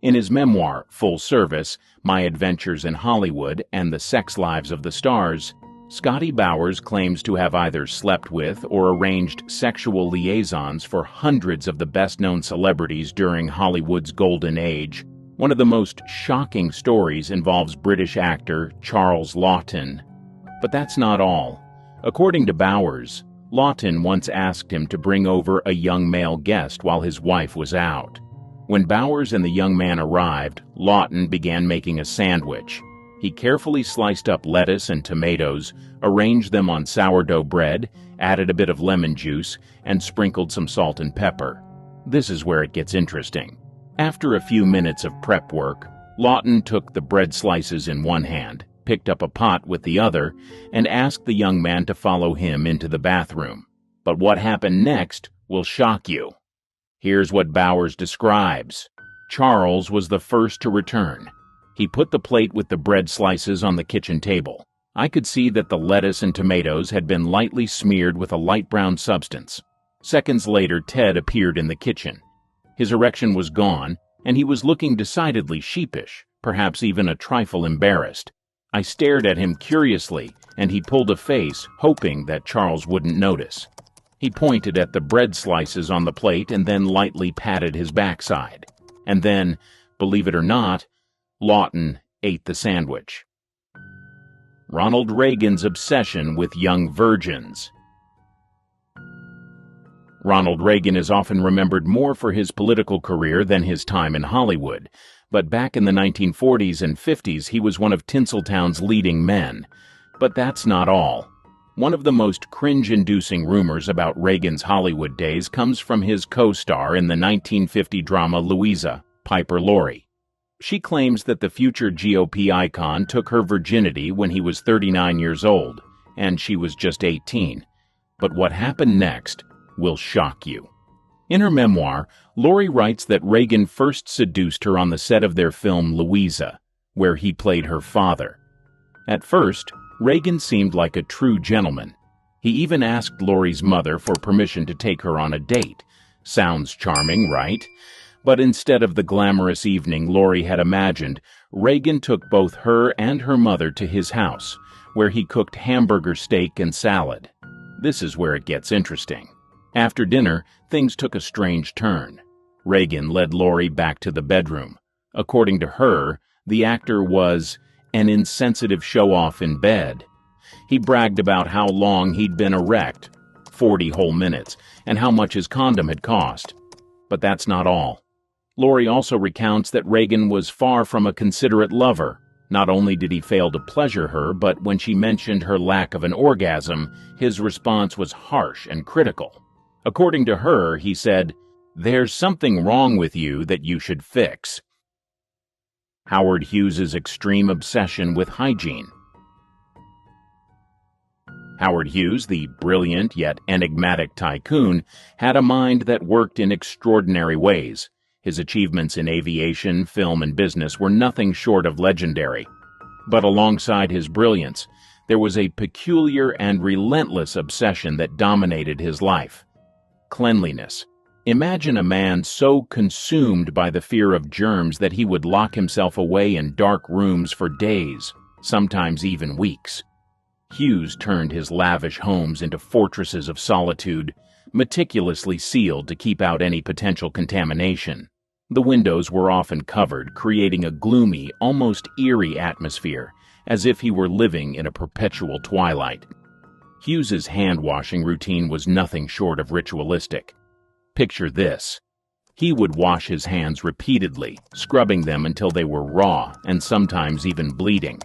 In his memoir, Full Service, My Adventures in Hollywood and the Sex Lives of the Stars, Scotty Bowers claims to have either slept with or arranged sexual liaisons for hundreds of the best-known celebrities during Hollywood's golden age. One of the most shocking stories involves British actor Charles Laughton. But that's not all. According to Bowers, Laughton once asked him to bring over a young male guest while his wife was out. When Bowers and the young man arrived, Laughton began making a sandwich. He carefully sliced up lettuce and tomatoes, arranged them on sourdough bread, added a bit of lemon juice, and sprinkled some salt and pepper. This is where it gets interesting. After a few minutes of prep work, Laughton took the bread slices in one hand, picked up a pot with the other, and asked the young man to follow him into the bathroom. But what happened next will shock you. Here's what Bowers describes. Charles was the first to return. He put the plate with the bread slices on the kitchen table. I could see that the lettuce and tomatoes had been lightly smeared with a light brown substance. Seconds later, Ted appeared in the kitchen. His erection was gone, and he was looking decidedly sheepish, perhaps even a trifle embarrassed. I stared at him curiously, and he pulled a face, hoping that Charles wouldn't notice. He pointed at the bread slices on the plate and then lightly patted his backside. And then, believe it or not, Laughton ate the sandwich. Ronald Reagan's obsession with young virgins. Ronald Reagan is often remembered more for his political career than his time in Hollywood, but back in the 1940s and 50s he was one of Tinseltown's leading men. But that's not all. One of the most cringe-inducing rumors about Reagan's Hollywood days comes from his co-star in the 1950 drama Louisa, Piper Laurie. She claims that the future GOP icon took her virginity when he was 39 years old, and she was just 18. But what happened next will shock you. In her memoir, Laurie writes that Reagan first seduced her on the set of their film Louisa, where he played her father. At first, Reagan seemed like a true gentleman. He even asked Laurie's mother for permission to take her on a date. Sounds charming, right? But instead of the glamorous evening Laurie had imagined, Reagan took both her and her mother to his house, where he cooked hamburger steak and salad. This is where it gets interesting. After dinner, things took a strange turn. Reagan led Laurie back to the bedroom. According to her, the actor was an insensitive show-off in bed. He bragged about how long he'd been erect, 40 whole minutes, and how much his condom had cost. But that's not all. Laurie also recounts that Reagan was far from a considerate lover. Not only did he fail to pleasure her, but when she mentioned her lack of an orgasm, his response was harsh and critical. According to her, he said, "There's something wrong with you that you should fix." Howard Hughes's extreme obsession with hygiene. Howard Hughes, the brilliant yet enigmatic tycoon, had a mind that worked in extraordinary ways. His achievements in aviation, film, and business were nothing short of legendary. But alongside his brilliance, there was a peculiar and relentless obsession that dominated his life: cleanliness. Imagine a man so consumed by the fear of germs that he would lock himself away in dark rooms for days, sometimes even weeks. Hughes turned his lavish homes into fortresses of solitude, meticulously sealed to keep out any potential contamination. The windows were often covered, creating a gloomy, almost eerie atmosphere, as if he were living in a perpetual twilight. Hughes's hand-washing routine was nothing short of ritualistic. Picture this. He would wash his hands repeatedly, scrubbing them until they were raw and sometimes even bleeding.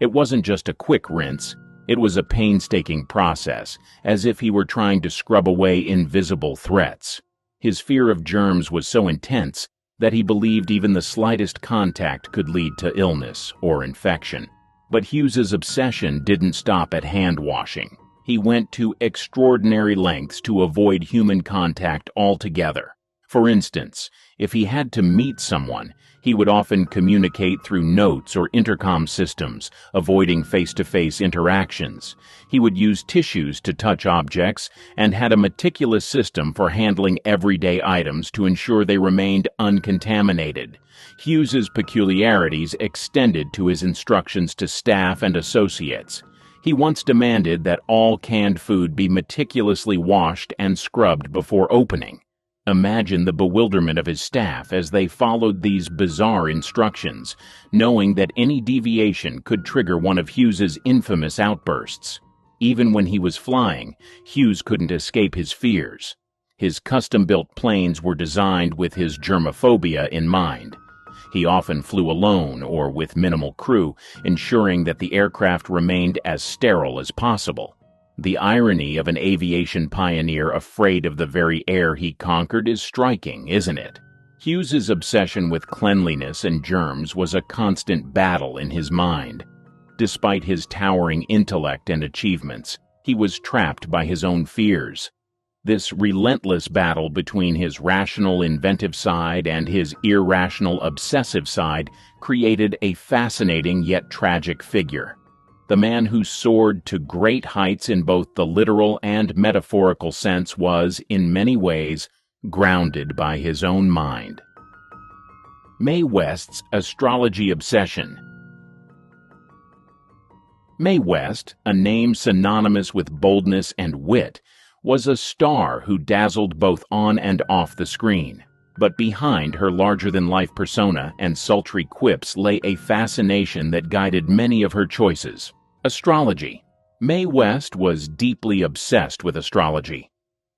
It wasn't just a quick rinse, it was a painstaking process, as if he were trying to scrub away invisible threats. His fear of germs was so intense that he believed even the slightest contact could lead to illness or infection. But Hughes's obsession didn't stop at hand-washing. He went to extraordinary lengths to avoid human contact altogether. For instance, if he had to meet someone, he would often communicate through notes or intercom systems, avoiding face-to-face interactions. He would use tissues to touch objects and had a meticulous system for handling everyday items to ensure they remained uncontaminated. Hughes's peculiarities extended to his instructions to staff and associates. He once demanded that all canned food be meticulously washed and scrubbed before opening. Imagine the bewilderment of his staff as they followed these bizarre instructions, knowing that any deviation could trigger one of Hughes's infamous outbursts. Even when he was flying, Hughes couldn't escape his fears. His custom-built planes were designed with his germophobia in mind. He often flew alone or with minimal crew, ensuring that the aircraft remained as sterile as possible. The irony of an aviation pioneer afraid of the very air he conquered is striking, isn't it? Hughes's obsession with cleanliness and germs was a constant battle in his mind. Despite his towering intellect and achievements, he was trapped by his own fears. This relentless battle between his rational, inventive side and his irrational, obsessive side created a fascinating yet tragic figure. The man who soared to great heights in both the literal and metaphorical sense was, in many ways, grounded by his own mind. Mae West's astrology obsession. Mae West, a name synonymous with boldness and wit, was a star who dazzled both on and off the screen. But behind her larger-than-life persona and sultry quips lay a fascination that guided many of her choices. Astrology. Mae West was deeply obsessed with astrology.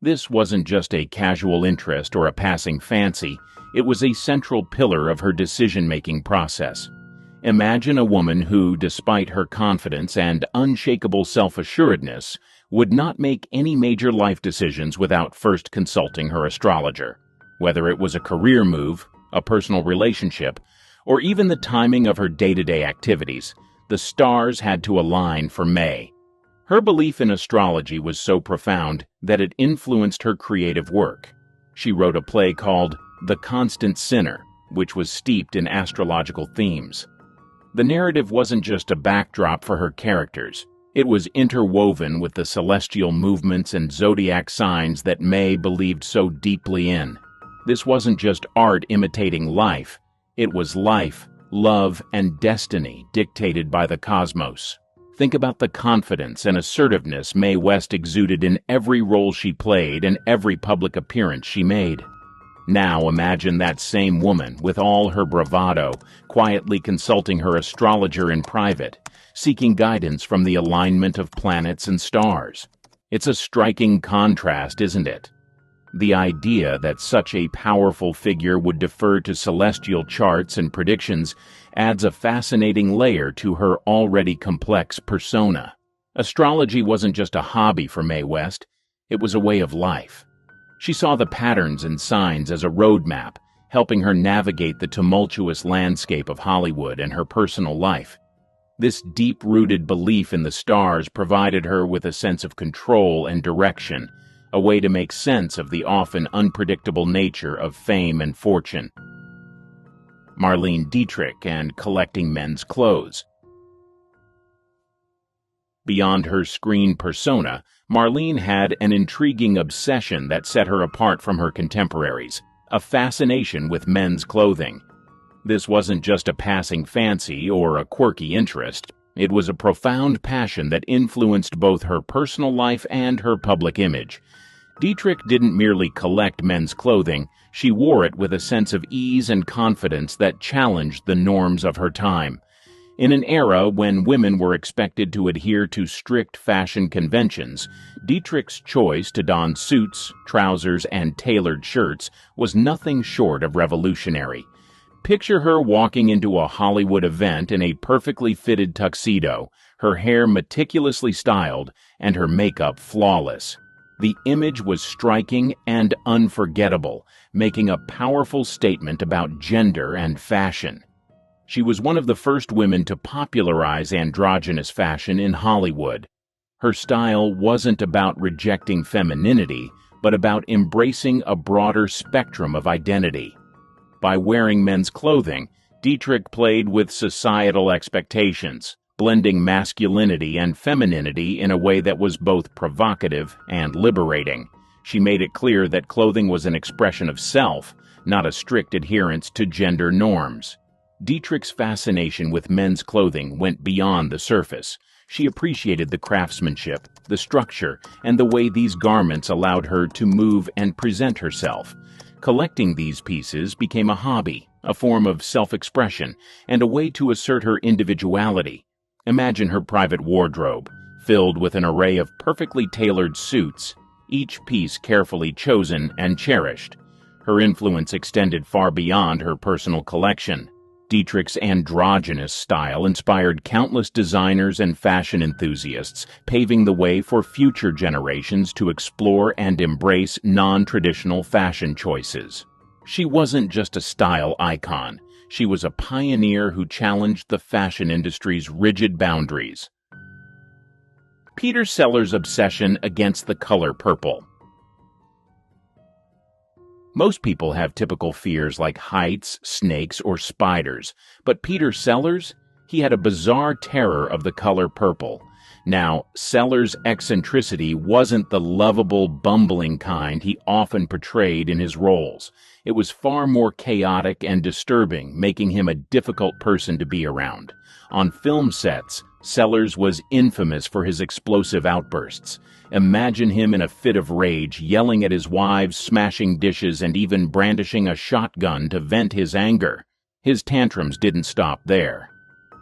This wasn't just a casual interest or a passing fancy, it was a central pillar of her decision-making process. Imagine a woman who, despite her confidence and unshakable self-assuredness, would not make any major life decisions without first consulting her astrologer. Whether it was a career move, a personal relationship, or even the timing of her day-to-day activities, the stars had to align for Mae. Her belief in astrology was so profound that it influenced her creative work. She wrote a play called The Constant Sinner, which was steeped in astrological themes. The narrative wasn't just a backdrop for her characters. It was interwoven with the celestial movements and zodiac signs that Mae believed so deeply in. This wasn't just art imitating life. It was life, love, and destiny dictated by the cosmos. Think about the confidence and assertiveness Mae West exuded in every role she played and every public appearance she made. Now imagine that same woman, with all her bravado, quietly consulting her astrologer in private, seeking guidance from the alignment of planets and stars. It's a striking contrast, isn't it? The idea that such a powerful figure would defer to celestial charts and predictions adds a fascinating layer to her already complex persona. Astrology wasn't just a hobby for Mae West, it was a way of life. She saw the patterns and signs as a roadmap, helping her navigate the tumultuous landscape of Hollywood and her personal life. This deep-rooted belief in the stars provided her with a sense of control and direction, a way to make sense of the often unpredictable nature of fame and fortune. Marlene Dietrich and collecting men's clothes. Beyond her screen persona, Marlene had an intriguing obsession that set her apart from her contemporaries, a fascination with men's clothing. This wasn't just a passing fancy or a quirky interest. It was a profound passion that influenced both her personal life and her public image. Dietrich didn't merely collect men's clothing, she wore it with a sense of ease and confidence that challenged the norms of her time. In an era when women were expected to adhere to strict fashion conventions, Dietrich's choice to don suits, trousers, and tailored shirts was nothing short of revolutionary. Picture her walking into a Hollywood event in a perfectly fitted tuxedo, her hair meticulously styled, and her makeup flawless. The image was striking and unforgettable, making a powerful statement about gender and fashion. She was one of the first women to popularize androgynous fashion in Hollywood. Her style wasn't about rejecting femininity, but about embracing a broader spectrum of identity. By wearing men's clothing, Dietrich played with societal expectations, blending masculinity and femininity in a way that was both provocative and liberating. She made it clear that clothing was an expression of self, not a strict adherence to gender norms. Dietrich's fascination with men's clothing went beyond the surface. She appreciated the craftsmanship, the structure, and the way these garments allowed her to move and present herself. Collecting these pieces became a hobby, a form of self-expression, and a way to assert her individuality. Imagine her private wardrobe, filled with an array of perfectly tailored suits, each piece carefully chosen and cherished. Her influence extended far beyond her personal collection. Dietrich's androgynous style inspired countless designers and fashion enthusiasts, paving the way for future generations to explore and embrace non-traditional fashion choices. She wasn't just a style icon. She was a pioneer who challenged the fashion industry's rigid boundaries. Peter Sellers' obsession against the color purple. Most people have typical fears like heights, snakes, or spiders, but Peter Sellers, he had a bizarre terror of the color purple. Now, Sellers' eccentricity wasn't the lovable, bumbling kind he often portrayed in his roles. It was far more chaotic and disturbing, making him a difficult person to be around. On film sets, Sellers was infamous for his explosive outbursts. Imagine him in a fit of rage, yelling at his wives, smashing dishes, and even brandishing a shotgun to vent his anger. His tantrums didn't stop there.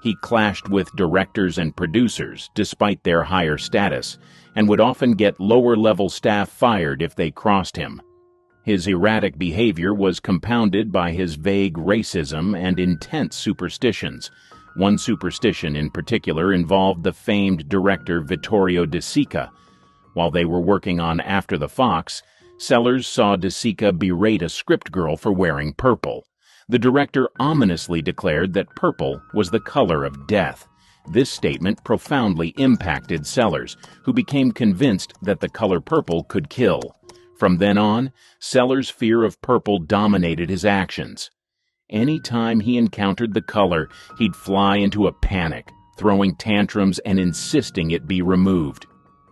He clashed with directors and producers, despite their higher status, and would often get lower-level staff fired if they crossed him. His erratic behavior was compounded by his vague racism and intense superstitions. One superstition in particular involved the famed director Vittorio De Sica. While they were working on After the Fox, Sellers saw De Sica berate a script girl for wearing purple. The director ominously declared that purple was the color of death. This statement profoundly impacted Sellers, who became convinced that the color purple could kill. From then on, Sellers' fear of purple dominated his actions. Any time he encountered the color, he'd fly into a panic, throwing tantrums and insisting it be removed.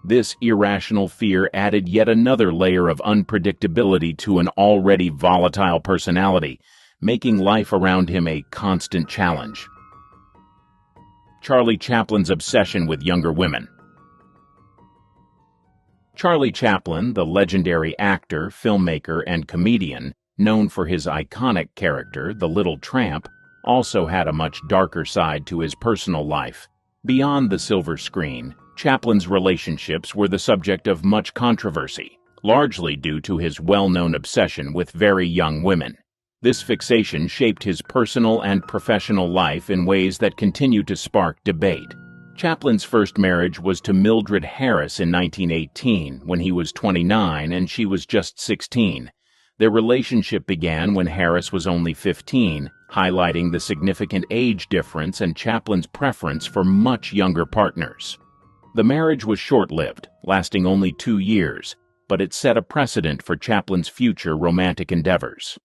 This irrational fear added yet another layer of unpredictability to an already volatile personality, making life around him a constant challenge. Charlie Chaplin's obsession with younger women. Charlie Chaplin, the legendary actor, filmmaker, and comedian, known for his iconic character, the Little Tramp, also had a much darker side to his personal life. Beyond the silver screen, Chaplin's relationships were the subject of much controversy, largely due to his well-known obsession with very young women. This fixation shaped his personal and professional life in ways that continue to spark debate. Chaplin's first marriage was to Mildred Harris in 1918, when he was 29 and she was just 16. Their relationship began when Harris was only 15, highlighting the significant age difference and Chaplin's preference for much younger partners. The marriage was short-lived, lasting only 2 years, but it set a precedent for Chaplin's future romantic endeavors.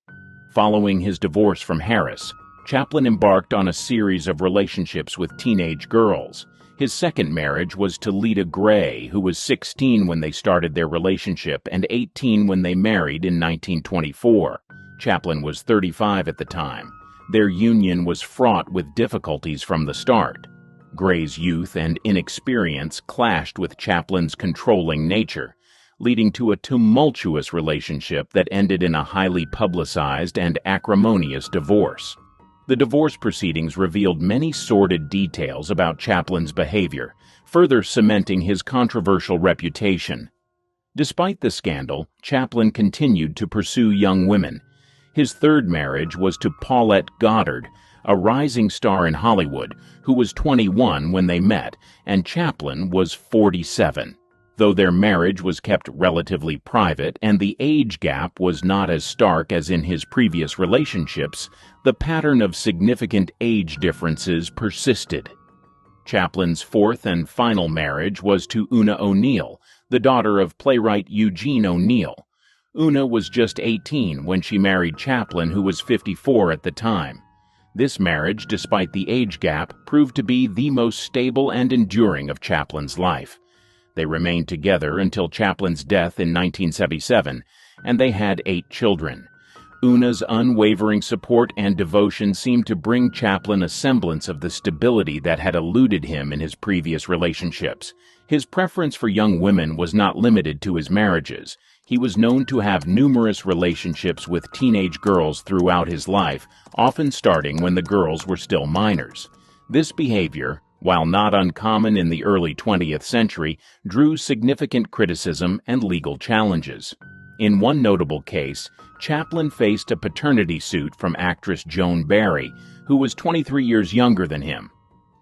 Following his divorce from Harris, Chaplin embarked on a series of relationships with teenage girls. His second marriage was to Lita Gray, who was 16 when they started their relationship and 18 when they married in 1924. Chaplin was 35 at the time. Their union was fraught with difficulties from the start. Gray's youth and inexperience clashed with Chaplin's controlling nature, leading to a tumultuous relationship that ended in a highly publicized and acrimonious divorce. The divorce proceedings revealed many sordid details about Chaplin's behavior, further cementing his controversial reputation. Despite the scandal, Chaplin continued to pursue young women. His third marriage was to Paulette Goddard, a rising star in Hollywood, who was 21 when they met, and Chaplin was 47. Though their marriage was kept relatively private and the age gap was not as stark as in his previous relationships, the pattern of significant age differences persisted. Chaplin's fourth and final marriage was to Una O'Neill, the daughter of playwright Eugene O'Neill. Una was just 18 when she married Chaplin, who was 54 at the time. This marriage, despite the age gap, proved to be the most stable and enduring of Chaplin's life. They remained together until Chaplin's death in 1977, and they had 8 children. Una's unwavering support and devotion seemed to bring Chaplin a semblance of the stability that had eluded him in his previous relationships. His preference for young women was not limited to his marriages. He was known to have numerous relationships with teenage girls throughout his life, often starting when the girls were still minors. This behavior, while not uncommon in the early 20th century, drew significant criticism and legal challenges. In one notable case, Chaplin faced a paternity suit from actress Joan Barry, who was 23 years younger than him.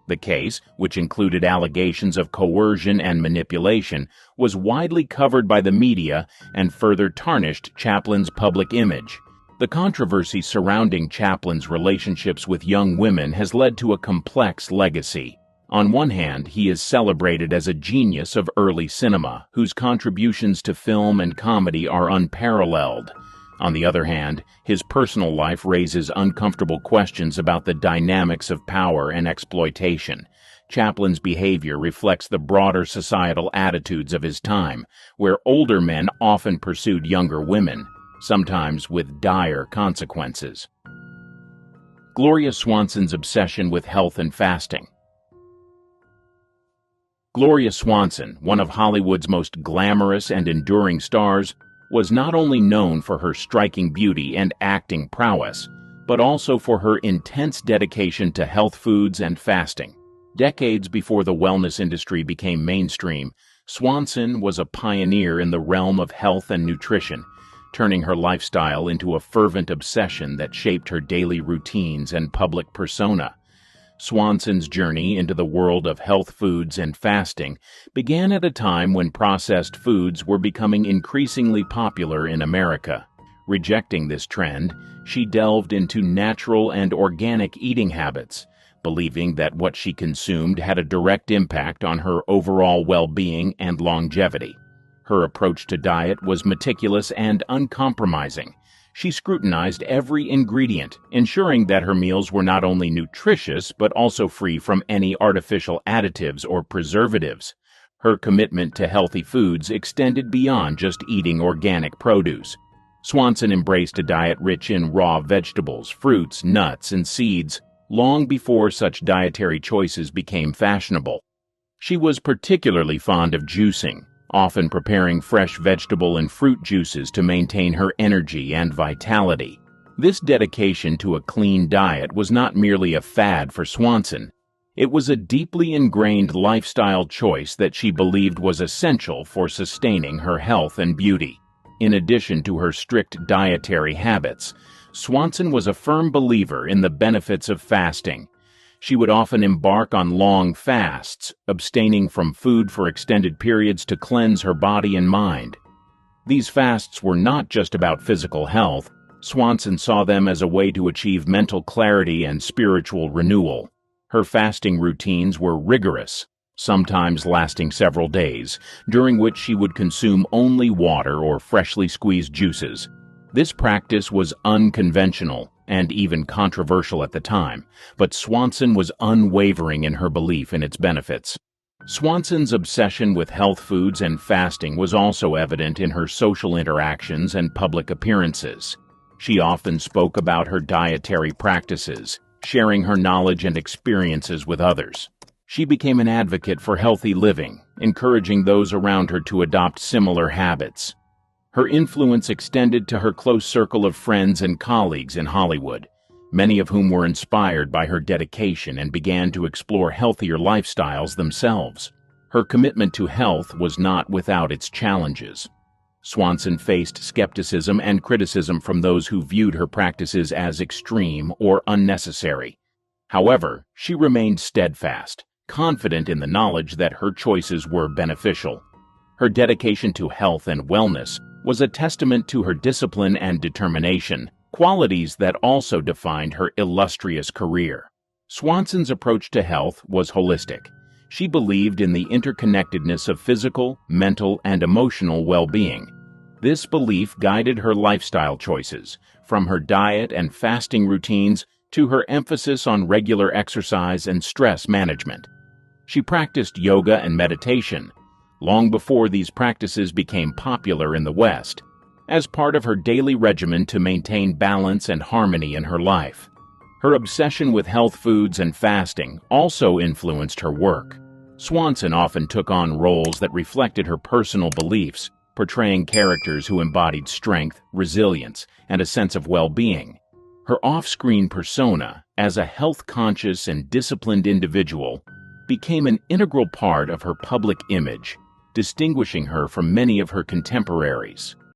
The case, which included allegations of coercion and manipulation, was widely covered by the media and further tarnished Chaplin's public image. The controversy surrounding Chaplin's relationships with young women has led to a complex legacy. On one hand, he is celebrated as a genius of early cinema, whose contributions to film and comedy are unparalleled. On the other hand, his personal life raises uncomfortable questions about the dynamics of power and exploitation. Chaplin's behavior reflects the broader societal attitudes of his time, where older men often pursued younger women, sometimes with dire consequences. Gloria Swanson's obsession with health and fasting. Gloria Swanson, one of Hollywood's most glamorous and enduring stars, was not only known for her striking beauty and acting prowess, but also for her intense dedication to health foods and fasting. Decades before the wellness industry became mainstream, Swanson was a pioneer in the realm of health and nutrition, turning her lifestyle into a fervent obsession that shaped her daily routines and public persona. Swanson's journey into the world of health foods and fasting began at a time when processed foods were becoming increasingly popular in America. Rejecting this trend, she delved into natural and organic eating habits, believing that what she consumed had a direct impact on her overall well-being and longevity. Her approach to diet was meticulous and uncompromising. She scrutinized every ingredient, ensuring that her meals were not only nutritious but also free from any artificial additives or preservatives. Her commitment to healthy foods extended beyond just eating organic produce. Swanson embraced a diet rich in raw vegetables, fruits, nuts, and seeds, long before such dietary choices became fashionable. She was particularly fond of juicing, often preparing fresh vegetable and fruit juices to maintain her energy and vitality. This dedication to a clean diet was not merely a fad for Swanson. It was a deeply ingrained lifestyle choice that she believed was essential for sustaining her health and beauty. In addition to her strict dietary habits, Swanson was a firm believer in the benefits of fasting. She would often embark on long fasts, abstaining from food for extended periods to cleanse her body and mind. These fasts were not just about physical health. Swanson saw them as a way to achieve mental clarity and spiritual renewal. Her fasting routines were rigorous, sometimes lasting several days, during which she would consume only water or freshly squeezed juices. This practice was unconventional and even controversial at the time, but Swanson was unwavering in her belief in its benefits. Swanson's obsession with health foods and fasting was also evident in her social interactions and public appearances. She often spoke about her dietary practices, sharing her knowledge and experiences with others. She became an advocate for healthy living, encouraging those around her to adopt similar habits. Her influence extended to her close circle of friends and colleagues in Hollywood, many of whom were inspired by her dedication and began to explore healthier lifestyles themselves. Her commitment to health was not without its challenges. Swanson faced skepticism and criticism from those who viewed her practices as extreme or unnecessary. However, she remained steadfast, confident in the knowledge that her choices were beneficial. Her dedication to health and wellness was a testament to her discipline and determination, qualities that also defined her illustrious career. Swanson's approach to health was holistic. She believed in the interconnectedness of physical, mental, and emotional well-being. This belief guided her lifestyle choices, from her diet and fasting routines to her emphasis on regular exercise and stress management. She practiced yoga and meditation long before these practices became popular in the West, as part of her daily regimen to maintain balance and harmony in her life. Her obsession with health foods and fasting also influenced her work. Swanson often took on roles that reflected her personal beliefs, portraying characters who embodied strength, resilience, and a sense of well-being. Her off-screen persona, as a health-conscious and disciplined individual, became an integral part of her public image, distinguishing her from many of her contemporaries.